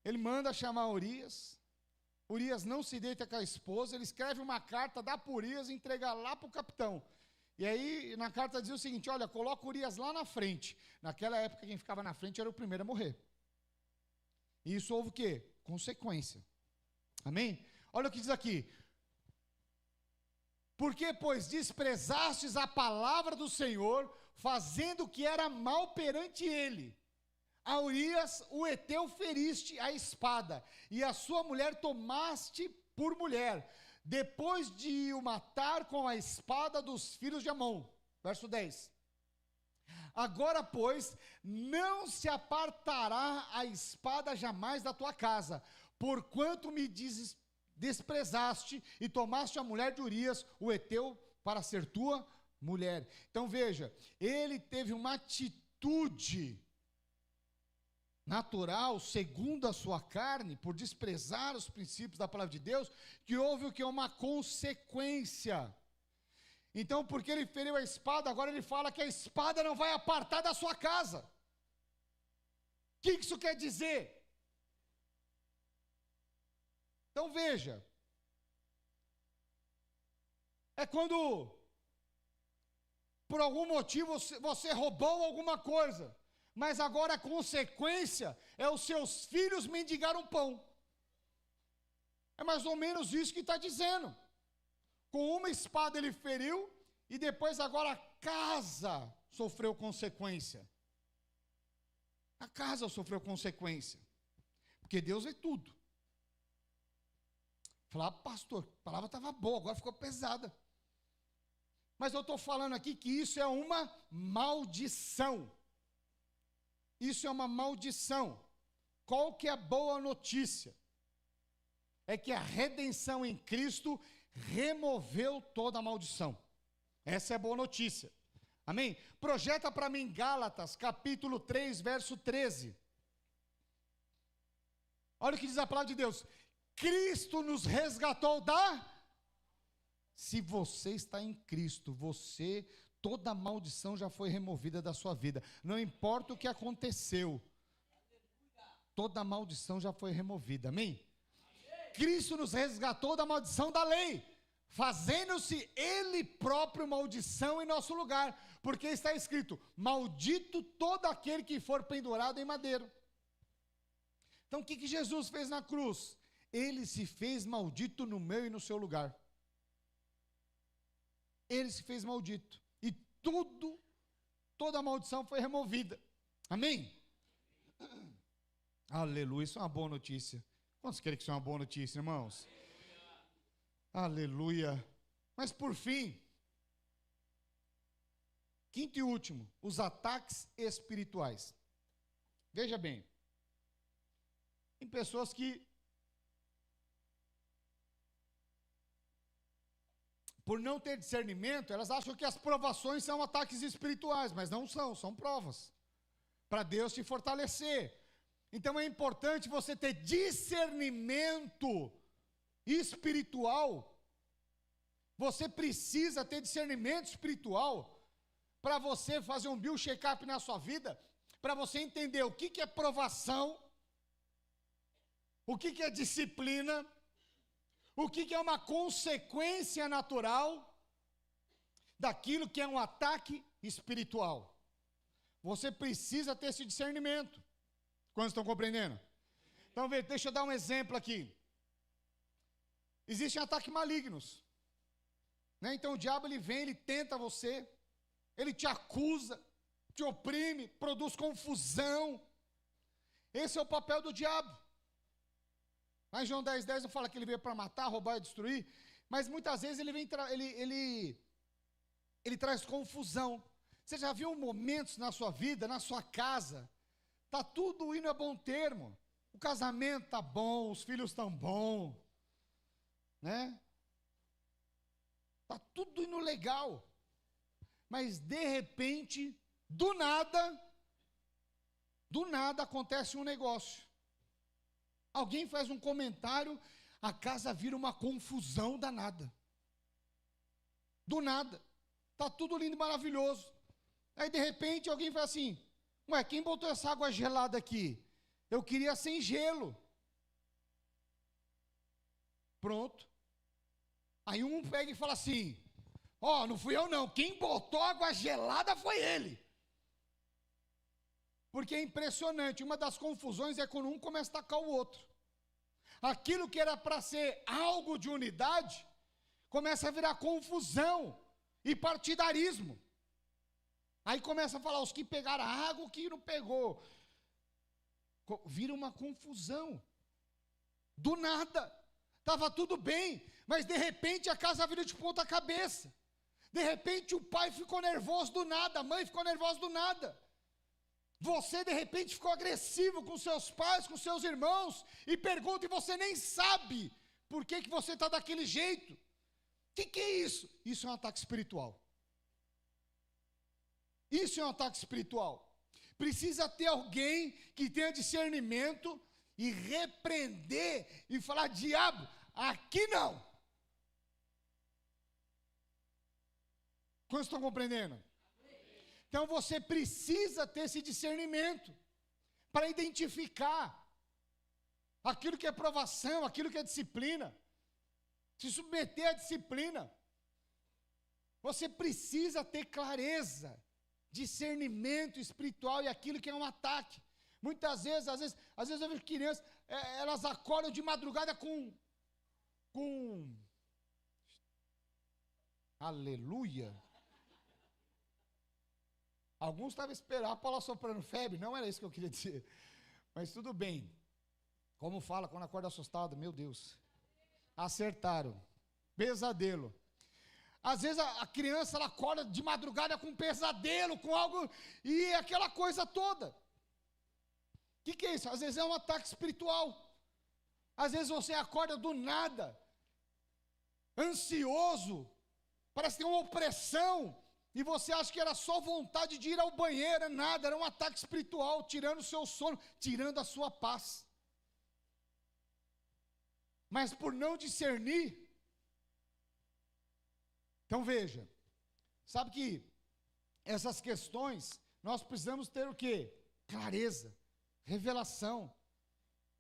ele manda chamar Urias não se deita com a esposa, ele escreve uma carta, dá para Urias e entrega lá para o capitão. E aí na carta dizia o seguinte, olha, coloca Urias lá na frente. Naquela época quem ficava na frente era o primeiro a morrer. E isso houve o quê? Consequência. Amém? Olha o que diz aqui. Porque, pois, desprezastes a palavra do Senhor, fazendo o que era mal perante ele. A Urias, o Eteu, feriste a espada, e a sua mulher tomaste por mulher, depois de o matar com a espada dos filhos de Amon. Verso 10. Agora, pois, não se apartará a espada jamais da tua casa, porquanto me desprezaste e tomaste a mulher de Urias, o Eteu, para ser tua mulher. Então veja, ele teve uma atitude natural, segundo a sua carne, por desprezar os princípios da palavra de Deus, que houve o que? Uma consequência. Então, porque ele feriu a espada, agora ele fala que a espada não vai apartar da sua casa. O que isso quer dizer? Então veja, é quando, por algum motivo, você roubou alguma coisa, mas agora a consequência é os seus filhos mendigaram pão. É mais ou menos isso que está dizendo. Com uma espada ele feriu, e depois agora a casa sofreu consequência. A casa sofreu consequência. Porque Deus é tudo. Falar, pastor, a palavra estava boa, agora ficou pesada. Mas eu estou falando aqui que isso é uma maldição. Isso é uma maldição. Qual que é a boa notícia? É que a redenção em Cristo removeu toda a maldição. Essa é a boa notícia. Amém? Projeta para mim Gálatas, capítulo 3, verso 13. Olha o que diz a palavra de Deus. Cristo nos resgatou Se você está em Cristo, toda a maldição já foi removida da sua vida. Não importa o que aconteceu. Toda a maldição já foi removida. Amém? Cristo nos resgatou da maldição da lei, fazendo-se Ele próprio maldição em nosso lugar, porque está escrito, maldito todo aquele que for pendurado em madeiro. Então o que Jesus fez na cruz? Ele se fez maldito no meu e no seu lugar. Ele se fez maldito, e toda a maldição foi removida. Amém? Aleluia, isso é uma boa notícia. Quantos querem que isso é uma boa notícia, irmãos? Aleluia. Mas por fim, quinto e último, os ataques espirituais. Veja bem, tem pessoas que, por não ter discernimento, elas acham que as provações são ataques espirituais, mas não são provas, para Deus te fortalecer. Então é importante você ter discernimento espiritual. Você precisa ter discernimento espiritual para você fazer um bio-check-up na sua vida, para você entender o que é provação, o que é disciplina, o que é uma consequência natural daquilo que é um ataque espiritual. Você precisa ter esse discernimento. Quantos estão compreendendo? Então, deixa eu dar um exemplo aqui. Existem ataques malignos, né? Então o diabo ele vem, ele tenta você, ele te acusa, te oprime, produz confusão. Esse é o papel do diabo. Lá em João 10:10 não fala que ele veio para matar, roubar e destruir, mas muitas vezes ele vem ele traz confusão. Você já viu momentos na sua vida, na sua casa, tá tudo indo a bom termo, o casamento tá bom, os filhos estão bons, né? Tá tudo indo legal, mas de repente, do nada acontece um negócio. Alguém faz um comentário, a casa vira uma confusão danada. Do nada, tá tudo lindo e maravilhoso. Aí de repente alguém fala assim: ué, quem botou essa água gelada aqui? Eu queria sem gelo. Pronto. Aí um pega e fala assim: ó, não fui eu não, quem botou água gelada foi ele. Porque é impressionante, uma das confusões é quando um começa a atacar o outro. Aquilo que era para ser algo de unidade, começa a virar confusão e partidarismo. Aí começa a falar, os que pegaram a água, o que não pegou. Vira uma confusão. Do nada. Estava tudo bem, mas de repente a casa vira de ponta cabeça. De repente o pai ficou nervoso do nada, a mãe ficou nervosa do nada. Você de repente ficou agressivo com seus pais, com seus irmãos, e pergunta e você nem sabe por que você está daquele jeito. O que é isso? Isso é um ataque espiritual. Isso é um ataque espiritual. Precisa ter alguém que tenha discernimento e repreender e falar: diabo, aqui não. Quantos estão compreendendo? Então você precisa ter esse discernimento para identificar aquilo que é provação, aquilo que é disciplina. Se submeter à disciplina. Você precisa ter clareza, discernimento espiritual e aquilo que é um ataque. Muitas vezes, às vezes eu vejo crianças, elas acordam de madrugada com aleluia. Alguns estavam esperando a Paula soprando febre, não era isso que eu queria dizer. Mas tudo bem. Como fala quando acorda assustado, meu Deus. Acertaram. Pesadelo. Às vezes a criança ela acorda de madrugada com um pesadelo, com algo, e aquela coisa toda. O que é isso? Às vezes é um ataque espiritual. Às vezes você acorda do nada, ansioso, parece que tem uma opressão, e você acha que era só vontade de ir ao banheiro, é nada, era um ataque espiritual, tirando o seu sono, tirando a sua paz. Mas por não discernir, então veja, sabe que essas questões, nós precisamos ter o quê? Clareza, revelação,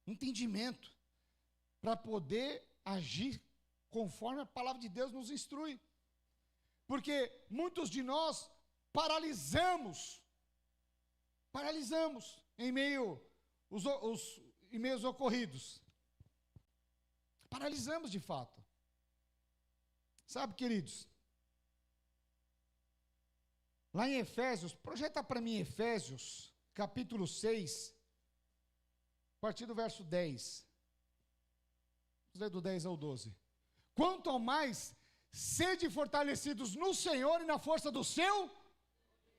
entendimento, para poder agir conforme a palavra de Deus nos instrui. Porque muitos de nós paralisamos em meio em meio aos ocorridos. Paralisamos de fato. Sabe, queridos? Lá em Efésios, projeta para mim Efésios, capítulo 6, a partir do verso 10. Vamos ler do 10 ao 12. Quanto ao mais, sede fortalecidos no Senhor e na força do seu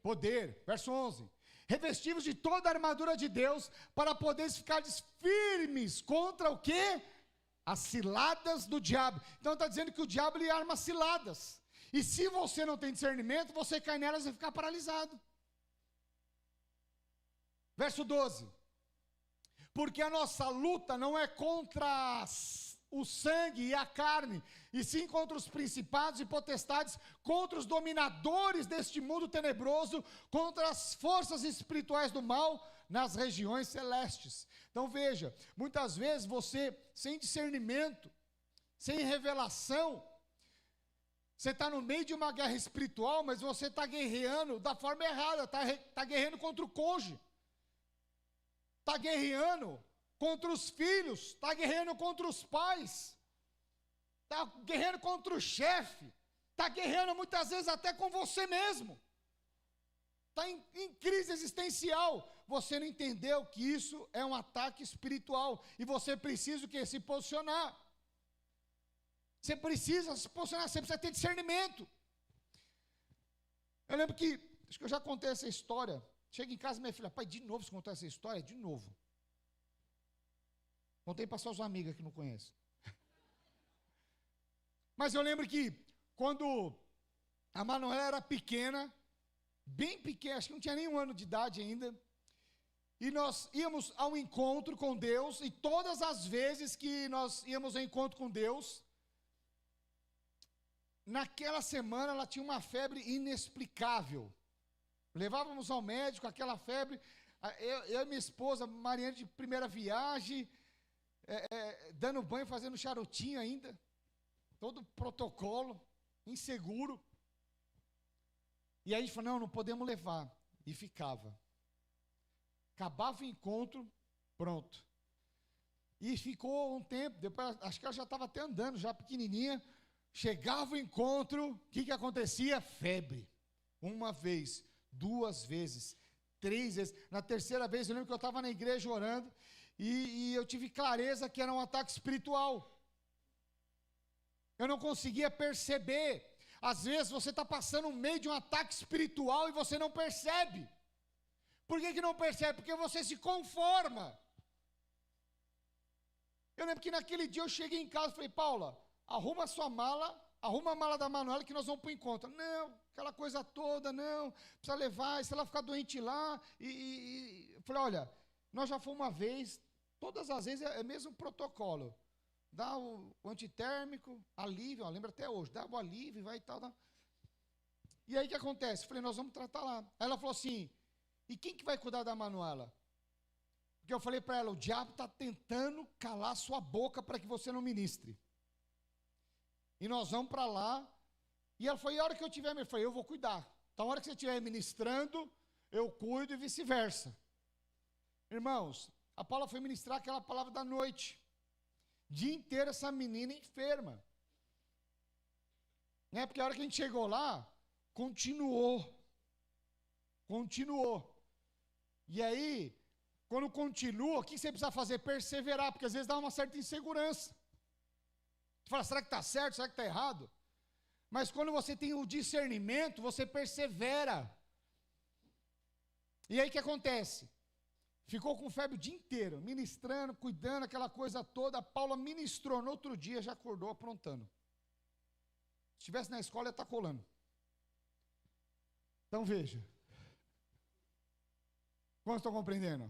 poder. Verso 11. Revestivos de toda a armadura de Deus, para poderes ficar firmes contra o quê? As ciladas do diabo. Então está dizendo que o diabo ele arma ciladas. E se você não tem discernimento, você cai nelas e fica paralisado. Verso 12. Porque a nossa luta não é contra o sangue e a carne, e sim contra os principados e potestades, contra os dominadores deste mundo tenebroso, contra as forças espirituais do mal nas regiões celestes. Então veja, muitas vezes você, sem discernimento, sem revelação, você está no meio de uma guerra espiritual, mas você está guerreando da forma errada, está guerreando contra o cônjuge, está guerreando contra os filhos, está guerreando contra os pais, está guerreando contra o chefe, está guerreando muitas vezes até com você mesmo. Está em crise existencial. Você não entendeu que isso é um ataque espiritual. E você precisa o quê? Se posicionar. Você precisa se posicionar, você precisa ter discernimento. Eu lembro que, acho que eu já contei essa história. Chega em casa, minha filha, pai, de novo você contou essa história? De novo. Contei para suas amigas que não conhecem. Mas eu lembro que, quando a Manuela era pequena, bem pequena, acho que não tinha nem 1 ano de idade ainda, e nós íamos ao encontro com Deus, e todas as vezes que nós íamos ao encontro com Deus, naquela semana ela tinha uma febre inexplicável. Levávamos ao médico, aquela febre, eu e minha esposa, Mariana de primeira viagem, dando banho, fazendo charutinho ainda, todo protocolo, inseguro. E aí a gente falou, não podemos levar. E ficava. Acabava o encontro, pronto. E ficou um tempo, depois, acho que ela já estava até andando, já pequenininha. Chegava o encontro, o que acontecia? Febre. 1 vez, 2 vezes, 3 vezes. Na terceira vez, eu lembro que eu estava na igreja orando, e eu tive clareza que era um ataque espiritual. Eu não conseguia perceber. Às vezes você está passando no meio de um ataque espiritual e você não percebe. Por que não percebe? Porque você se conforma. Eu lembro que naquele dia eu cheguei em casa e falei, Paula, arruma a sua mala, arruma a mala da Manuela que nós vamos para o encontro. Não, aquela coisa toda, não, precisa levar, se ela ficar doente lá. Eu falei, olha, nós já fomos uma vez, todas as vezes é o mesmo protocolo. Dá o antitérmico, alívio, ó, lembra até hoje, dá o alívio, vai e tal. E aí o que acontece? Falei, nós vamos tratar lá. Aí ela falou assim, e quem que vai cuidar da Manuela? Porque eu falei para ela, o diabo está tentando calar sua boca para que você não ministre. E nós vamos para lá, e ela falou, e a hora que eu tiver, eu falei, eu vou cuidar. Então a hora que você estiver ministrando, eu cuido e vice-versa. Irmãos, a Paula foi ministrar aquela palavra da noite. Dia inteiro essa menina enferma. Né? Porque a hora que a gente chegou lá, continuou. E aí, quando continua, o que você precisa fazer? Perseverar, porque às vezes dá uma certa insegurança. Você fala, será que está certo? Será que está errado? Mas quando você tem o discernimento, você persevera. E aí o que acontece? Ficou com febre o dia inteiro, ministrando, cuidando, aquela coisa toda. A Paula ministrou, no outro dia já acordou aprontando. Se estivesse na escola, ia estar colando. Então veja. Como estão compreendendo?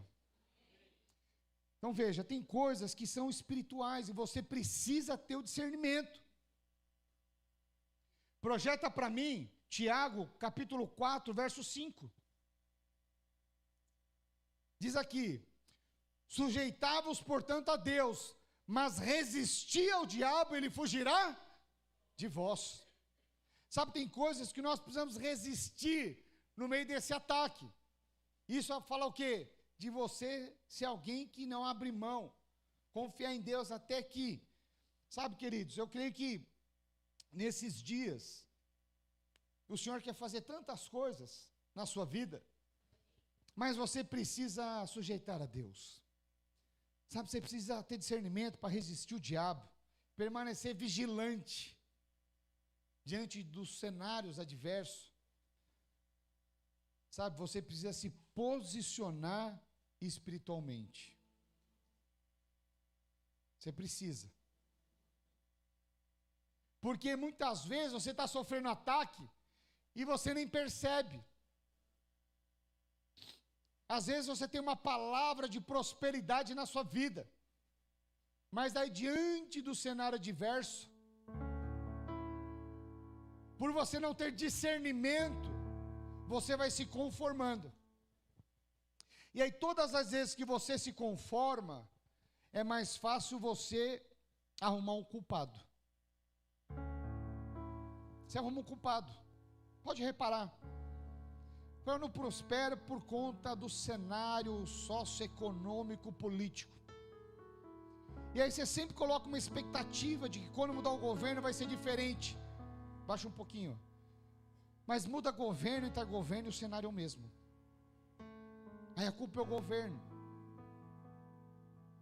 Então veja, tem coisas que são espirituais e você precisa ter o discernimento. Projeta para mim, Tiago, capítulo 4, verso 5. Diz aqui, sujeitai-vos, portanto, a Deus, mas resisti ao diabo, ele fugirá de vós. Sabe, tem coisas que nós precisamos resistir no meio desse ataque. Isso fala o quê? De você ser alguém que não abre mão, confiar em Deus até que, sabe, queridos, eu creio que nesses dias, o Senhor quer fazer tantas coisas na sua vida, mas você precisa sujeitar a Deus. Sabe, você precisa ter discernimento para resistir o diabo, permanecer vigilante diante dos cenários adversos. Sabe, você precisa se posicionar espiritualmente. Você precisa. Porque muitas vezes você está sofrendo ataque e você nem percebe. Às vezes você tem uma palavra de prosperidade na sua vida, mas aí diante do cenário adverso, por você não ter discernimento, você vai se conformando. E aí todas as vezes que você se conforma, é mais fácil você arrumar um culpado. Você arruma um culpado. Pode reparar. Eu não prospero por conta do cenário socioeconômico político. E aí você sempre coloca uma expectativa de que quando mudar o governo vai ser diferente. Baixa um pouquinho. Mas muda governo, entra governo e o cenário é o mesmo. Aí a culpa é o governo.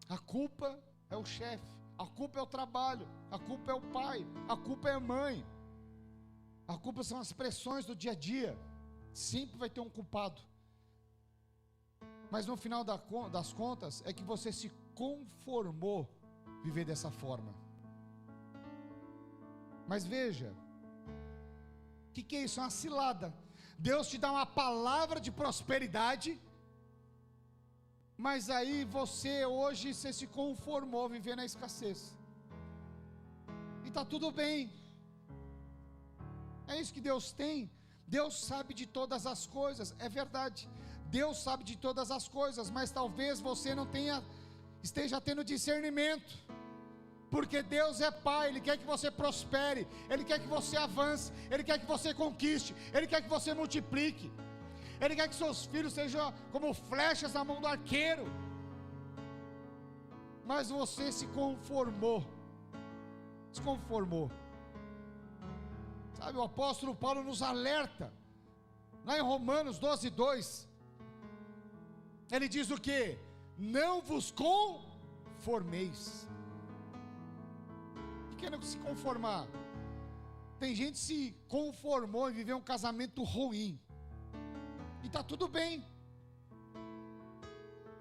A culpa é o chefe. A culpa é o trabalho. A culpa é o pai. A culpa é a mãe. A culpa são as pressões do dia a dia. Sempre vai ter um culpado. Mas no final das contas, é que você se conformou viver dessa forma. Mas veja, o que é isso? É uma cilada. Deus te dá uma palavra de prosperidade, mas aí hoje você se conformou a viver na escassez. E está tudo bem. É isso que Deus tem. Deus sabe de todas as coisas, é verdade. Deus sabe de todas as coisas, mas talvez você não esteja tendo discernimento, porque Deus é Pai, Ele quer que você prospere, Ele quer que você avance, Ele quer que você conquiste, Ele quer que você multiplique, Ele quer que seus filhos sejam como flechas na mão do arqueiro, mas você se conformou. Sabe, o apóstolo Paulo nos alerta, lá em Romanos 12:2, ele diz o que? Não vos conformeis. Querendo se conformar. Tem gente que se conformou em viver um casamento ruim, e está tudo bem.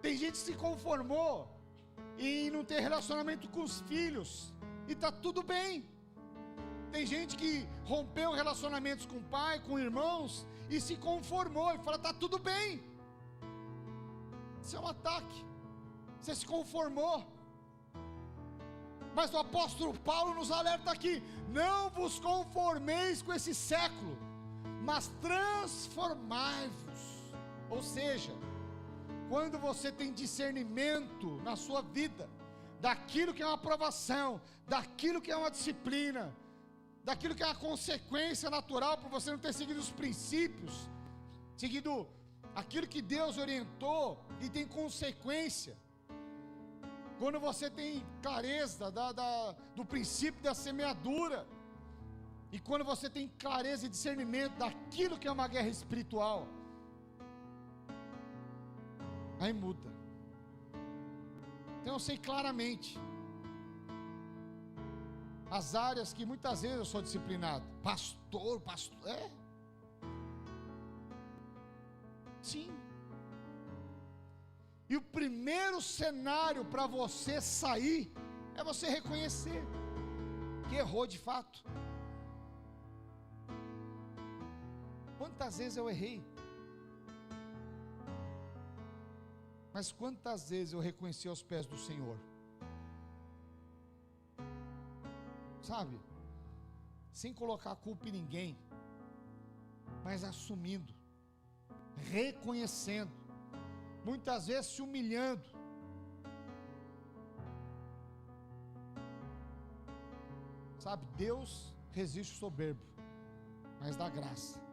Tem gente que se conformou em não ter relacionamento com os filhos, e está tudo bem. Tem gente que rompeu relacionamentos com o pai, com irmãos, e se conformou e fala: está tudo bem. Isso é um ataque. Você se conformou. Mas o apóstolo Paulo nos alerta aqui: não vos conformeis com esse século, mas transformai-vos. Ou seja, quando você tem discernimento na sua vida, daquilo que é uma aprovação, daquilo que é uma disciplina, daquilo que é uma consequência natural por você não ter seguido os princípios, seguido aquilo que Deus orientou, e tem consequência. Quando você tem clareza do princípio da semeadura, e quando você tem clareza e discernimento daquilo que é uma guerra espiritual, aí muda. Então eu sei claramente as áreas que muitas vezes eu sou disciplinado. Pastor, sim. E o primeiro cenário para você sair é você reconhecer que errou de fato. Quantas vezes eu errei? Mas quantas vezes eu reconheci aos pés do Senhor? Sabe? Sem colocar a culpa em ninguém, mas assumindo, reconhecendo, muitas vezes se humilhando. Sabe, Deus resiste o soberbo, mas dá graça.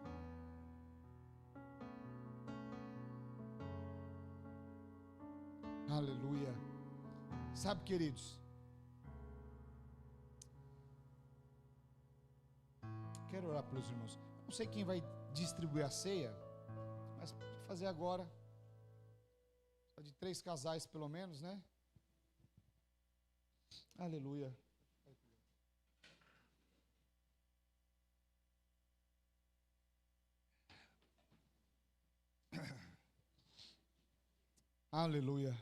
Aleluia. Sabe, queridos, quero orar pelos irmãos. Não sei quem vai distribuir a ceia, mas pode fazer agora. Só de 3 casais pelo menos, né? Aleluia. Aleluia.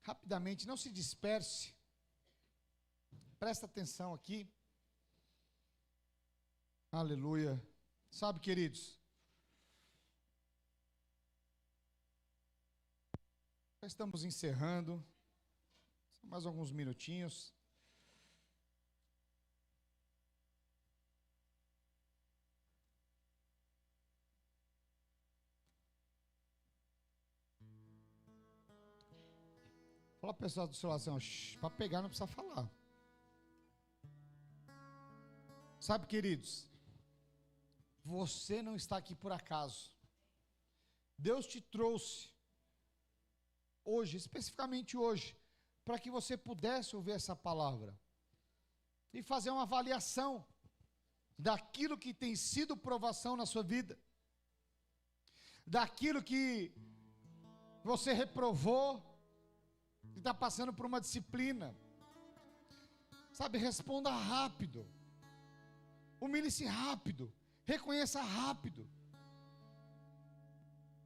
Rapidamente, não se disperse. Presta atenção aqui. Aleluia. Sabe, queridos, já estamos encerrando. Só mais alguns minutinhos. Fala para o pessoal do seu lado assim, para pegar não precisa falar. Sabe, queridos, Você não está aqui por acaso. Deus te trouxe hoje, especificamente hoje, para que você pudesse ouvir essa palavra e fazer uma avaliação daquilo que tem sido provação na sua vida, daquilo que você reprovou, que está passando por uma disciplina. Sabe, responda rápido, humilhe-se rápido, reconheça rápido,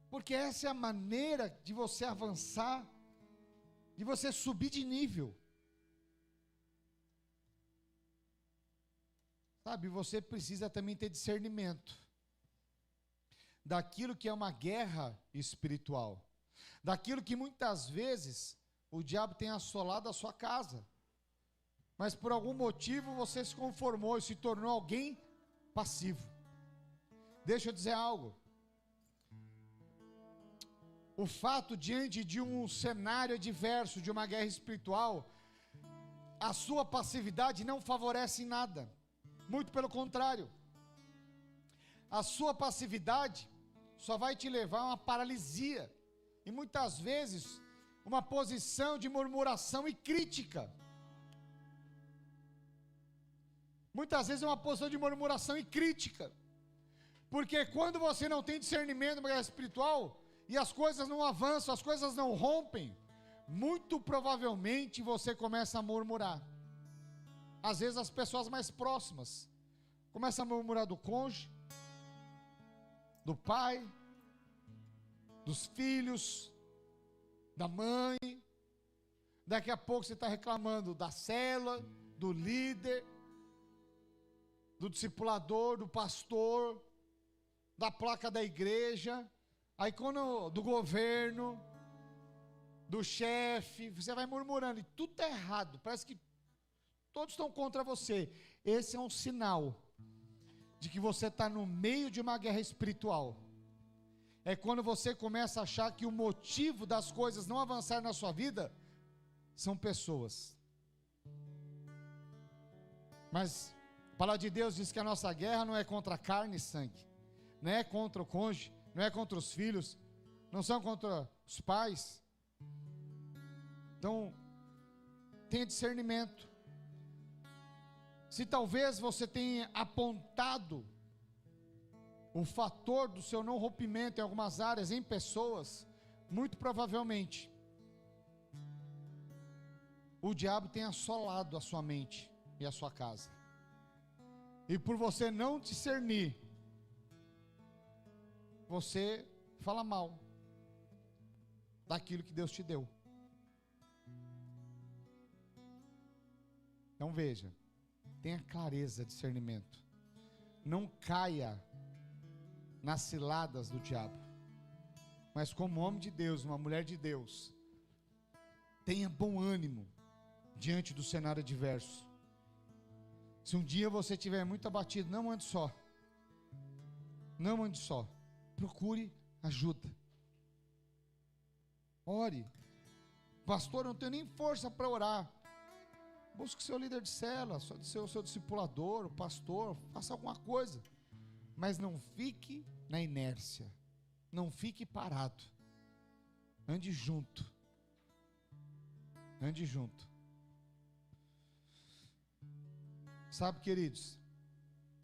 porque essa é a maneira de você avançar, de você subir de nível. Sabe, você precisa também ter discernimento daquilo que é uma guerra espiritual, daquilo que muitas vezes o diabo tem assolado a sua casa, mas por algum motivo você se conformou e se tornou alguém passivo. Deixa eu dizer algo. O fato, diante de um cenário adverso, de uma guerra espiritual, a sua passividade não favorece em nada. Muito pelo contrário. A sua passividade só vai te levar a uma paralisia. E muitas vezes, uma posição de murmuração e crítica. Muitas vezes é uma posição de murmuração e crítica. Porque quando você não tem discernimento na guerra espiritual, e as coisas não avançam, as coisas não rompem, muito provavelmente você começa a murmurar. Às vezes as pessoas mais próximas começam a murmurar do cônjuge, do pai, dos filhos, da mãe. Daqui a pouco você está reclamando da célula, do líder, do discipulador, do pastor, da placa da igreja, aí quando do governo, do chefe, você vai murmurando, e tudo está errado, parece que todos estão contra você. Esse é um sinal de que você está no meio de uma guerra espiritual. É quando você começa a achar que o motivo das coisas não avançar na sua vida são pessoas. Mas a palavra de Deus diz que a nossa guerra não é contra carne e sangue, não é contra o cônjuge, não é contra os filhos, não são contra os pais. Então, tenha discernimento. Se talvez você tenha apontado o fator do seu não rompimento em algumas áreas, em pessoas, muito provavelmente o diabo tem assolado a sua mente e a sua casa. E por você não discernir, você fala mal daquilo que Deus te deu. Então veja, tenha clareza, discernimento. Não caia nas ciladas do diabo. Mas como homem de Deus, uma mulher de Deus, tenha bom ânimo diante do cenário adverso. Se um dia você estiver muito abatido, não ande só. Não ande só. Procure ajuda. Ore. Pastor, eu não tenho nem força para orar. Busque seu líder de célula, seu discipulador, o pastor, faça alguma coisa. Mas não fique na inércia. Não fique parado. Ande junto. Ande junto. Sabe, queridos,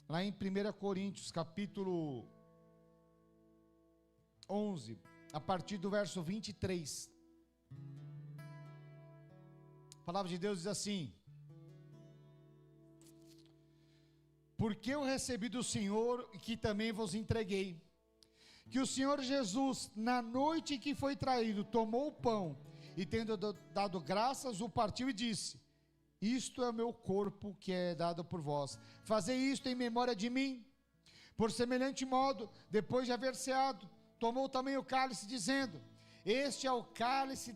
lá em 1 Coríntios, capítulo 11, a partir do verso 23, a palavra de Deus diz assim: porque eu recebi do Senhor, que também vos entreguei, que o Senhor Jesus, na noite em que foi traído, tomou o pão, e tendo dado graças, o partiu e disse: isto é o meu corpo que é dado por vós, fazei isto em memória de mim. Por semelhante modo, depois de haver ceado, tomou também o cálice, dizendo: este é o cálice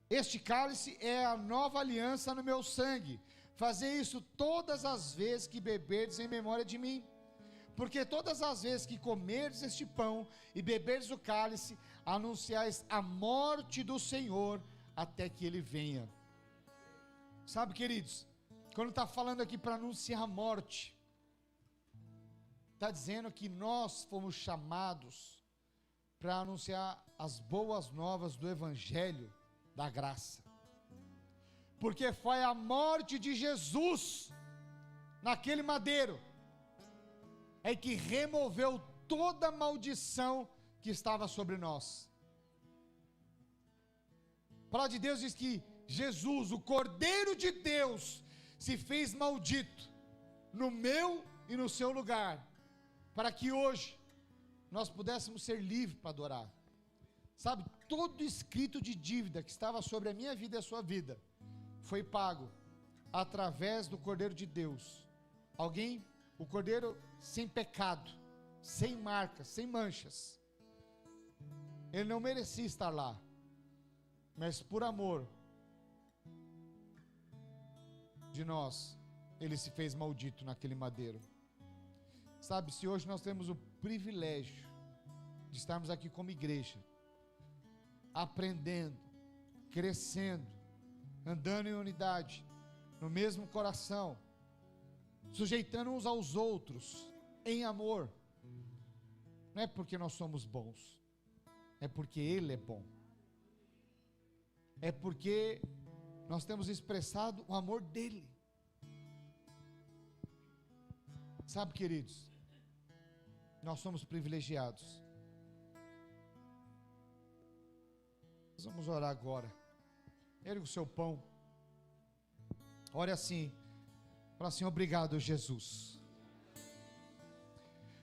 este cálice é a nova aliança no meu sangue. Fazei isso todas as vezes que beberdes em memória de mim. Porque todas as vezes que comerdes este pão e beberdes o cálice, anunciais a morte do Senhor até que Ele venha. Sabe, queridos, quando está falando aqui para anunciar a morte, está dizendo que nós fomos chamados para anunciar as boas novas do Evangelho da graça, porque foi a morte de Jesus naquele madeiro é que removeu toda a maldição que estava sobre nós. A palavra de Deus diz que Jesus, o Cordeiro de Deus, se fez maldito no meu e no seu lugar, para que hoje nós pudéssemos ser livres para adorar. Sabe, todo escrito de dívida que estava sobre a minha vida e a sua vida, foi pago através do Cordeiro de Deus. O Cordeiro sem pecado, sem marcas, sem manchas. Ele não merecia estar lá, mas por amor de nós, ele se fez maldito naquele madeiro. Sabe, se hoje nós temos o privilégio de estarmos aqui como igreja, aprendendo, crescendo, andando em unidade, no mesmo coração, sujeitando uns aos outros, em amor, não é porque nós somos bons, é porque Ele é bom, é porque nós temos expressado o amor dEle. Sabe, queridos, nós somos privilegiados. Nós vamos orar agora. Erga o seu pão, ore assim, fala assim: obrigado, Jesus,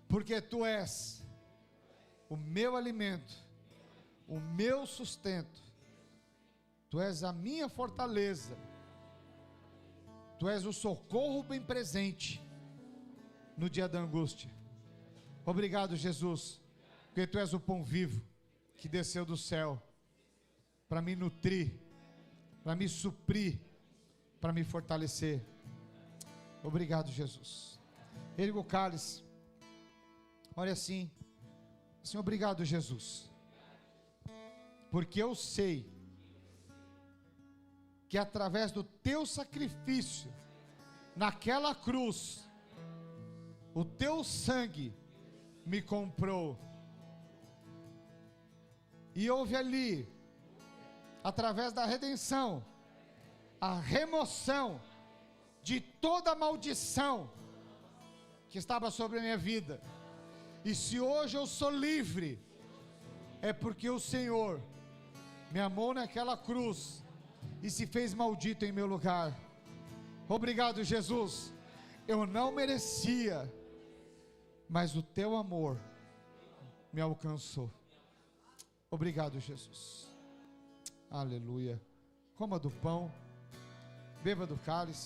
porque Tu és o meu alimento, o meu sustento, Tu és a minha fortaleza, Tu és o socorro bem presente no dia da angústia. Obrigado, Jesus, porque Tu és o pão vivo que desceu do céu para me nutrir, para me suprir, para me fortalecer. Obrigado, Jesus. Erga o cálice, olha assim, obrigado, Jesus, porque eu sei que através do Teu sacrifício naquela cruz, o Teu sangue me comprou, e houve ali, através da redenção, a remoção de toda a maldição que estava sobre a minha vida. E se hoje eu sou livre, é porque o Senhor me amou naquela cruz e se fez maldito em meu lugar. Obrigado, Jesus. Eu não merecia, mas o Teu amor me alcançou. Obrigado, Jesus. Aleluia. Coma do pão, beba do cálice.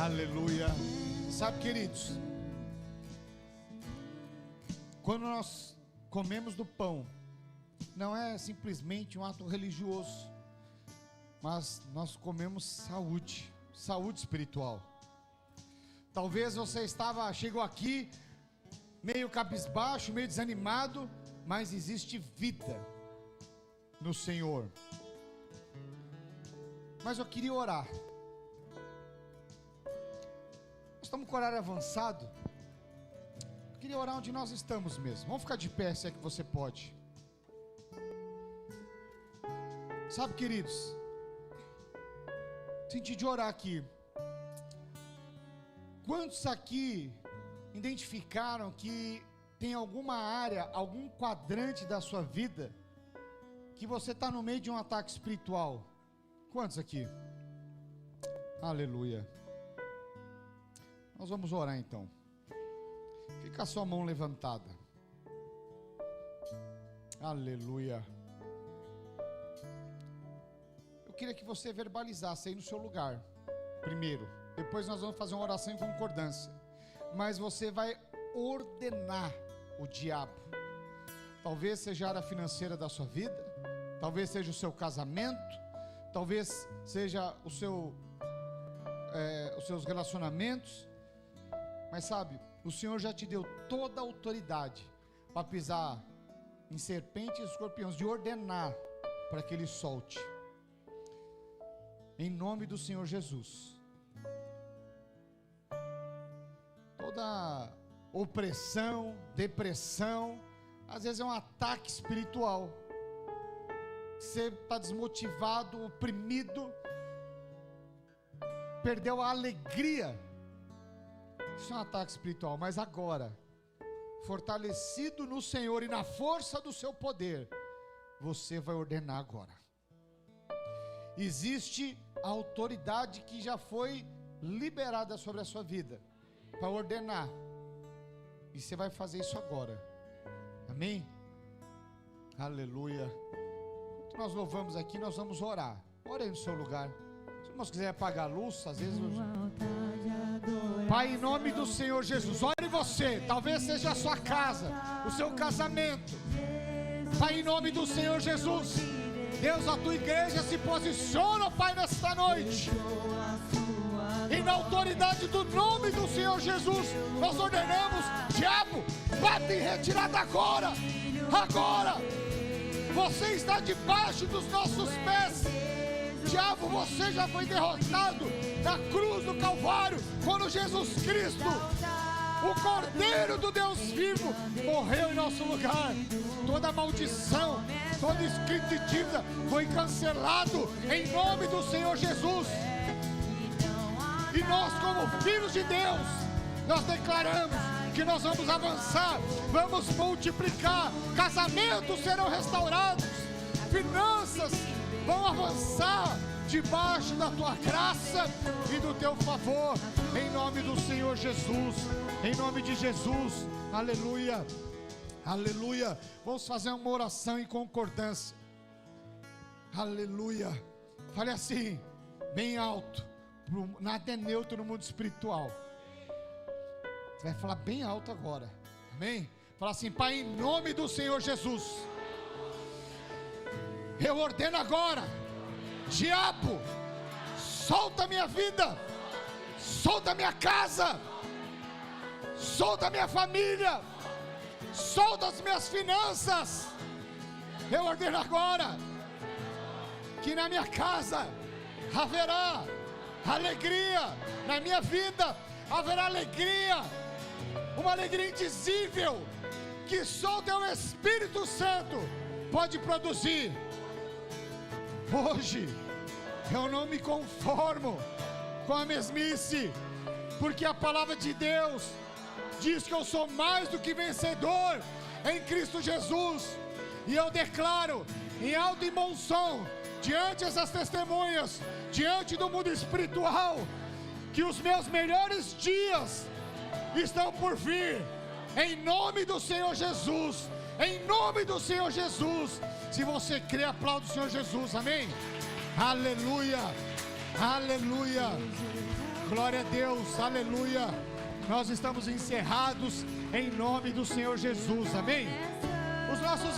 Aleluia. Sabe, queridos, quando nós comemos do pão, não é simplesmente um ato religioso, mas nós comemos saúde espiritual. Talvez você chegou aqui meio cabisbaixo, meio desanimado, mas existe vida no Senhor. Mas eu queria orar. Nós estamos com o horário avançado. Eu queria orar onde nós estamos mesmo. Vamos ficar de pé, se é que você pode. Sabe, queridos, senti de orar aqui. Quantos aqui identificaram que tem alguma área, algum quadrante da sua vida que você está no meio de um ataque espiritual? Quantos aqui? Aleluia. Nós vamos orar então. Fica a sua mão levantada. Aleluia. Eu queria que você verbalizasse aí no seu lugar primeiro. Depois nós vamos fazer uma oração em concordância. Mas você vai ordenar o diabo. Talvez seja a área financeira da sua vida, talvez seja o seu casamento, talvez seja os seus relacionamentos. Mas sabe, o Senhor já te deu toda a autoridade para pisar em serpentes e escorpiões, de ordenar para que ele solte. Em nome do Senhor Jesus. Toda opressão, depressão, às vezes é um ataque espiritual. Você está desmotivado, oprimido, perdeu a alegria. Isso é um ataque espiritual. Mas agora, fortalecido no Senhor e na força do seu poder, você vai ordenar agora. Existe a autoridade que já foi liberada sobre a sua vida para ordenar, e você vai fazer isso agora. Amém? Aleluia. Enquanto nós louvamos aqui, nós vamos orar. Ore aí no seu lugar. Se irmãos quiserem apagar a luz, às vezes Pai, em nome do Senhor Jesus, ore você. Talvez seja a sua casa, o seu casamento. Pai, em nome do Senhor Jesus, Deus, a tua igreja se posiciona, Pai, nesta noite. E na autoridade do nome do Senhor Jesus, nós ordenamos: diabo, bate em retirada agora. Agora, você está debaixo dos nossos pés. Diabo, você já foi derrotado na cruz do Calvário, quando Jesus Cristo, o Cordeiro do Deus vivo, morreu em nosso lugar. Toda maldição, todo escrito de dívida foi cancelado em nome do Senhor Jesus. E nós, como filhos de Deus, nós declaramos que nós vamos avançar, vamos multiplicar, casamentos serão restaurados, finanças vão avançar debaixo da tua graça e do teu favor, em nome do Senhor Jesus, em nome de Jesus. Aleluia, aleluia. Vamos fazer uma oração em concordância. Aleluia. Fale assim, bem alto. Nada é neutro no mundo espiritual. Você vai falar bem alto agora. Amém? Fala assim: Pai, em nome do Senhor Jesus, eu ordeno agora, diabo, solta minha vida, solta minha casa, solta minha família, solta as minhas finanças. Eu ordeno agora que na minha casa haverá alegria, na minha vida haverá alegria, uma alegria indizível, que só o teu Espírito Santo pode produzir. Hoje eu não me conformo com a mesmice, porque a palavra de Deus diz que eu sou mais do que vencedor em Cristo Jesus. E eu declaro em alto e bom som, diante dessas testemunhas, diante do mundo espiritual, que os meus melhores dias estão por vir, em nome do Senhor Jesus, em nome do Senhor Jesus. Se você crê, aplaude o Senhor Jesus, amém? Aleluia, Aleluia. Glória a Deus. Aleluia. Nós estamos encerrados em nome do Senhor Jesus. Amém? Os nossos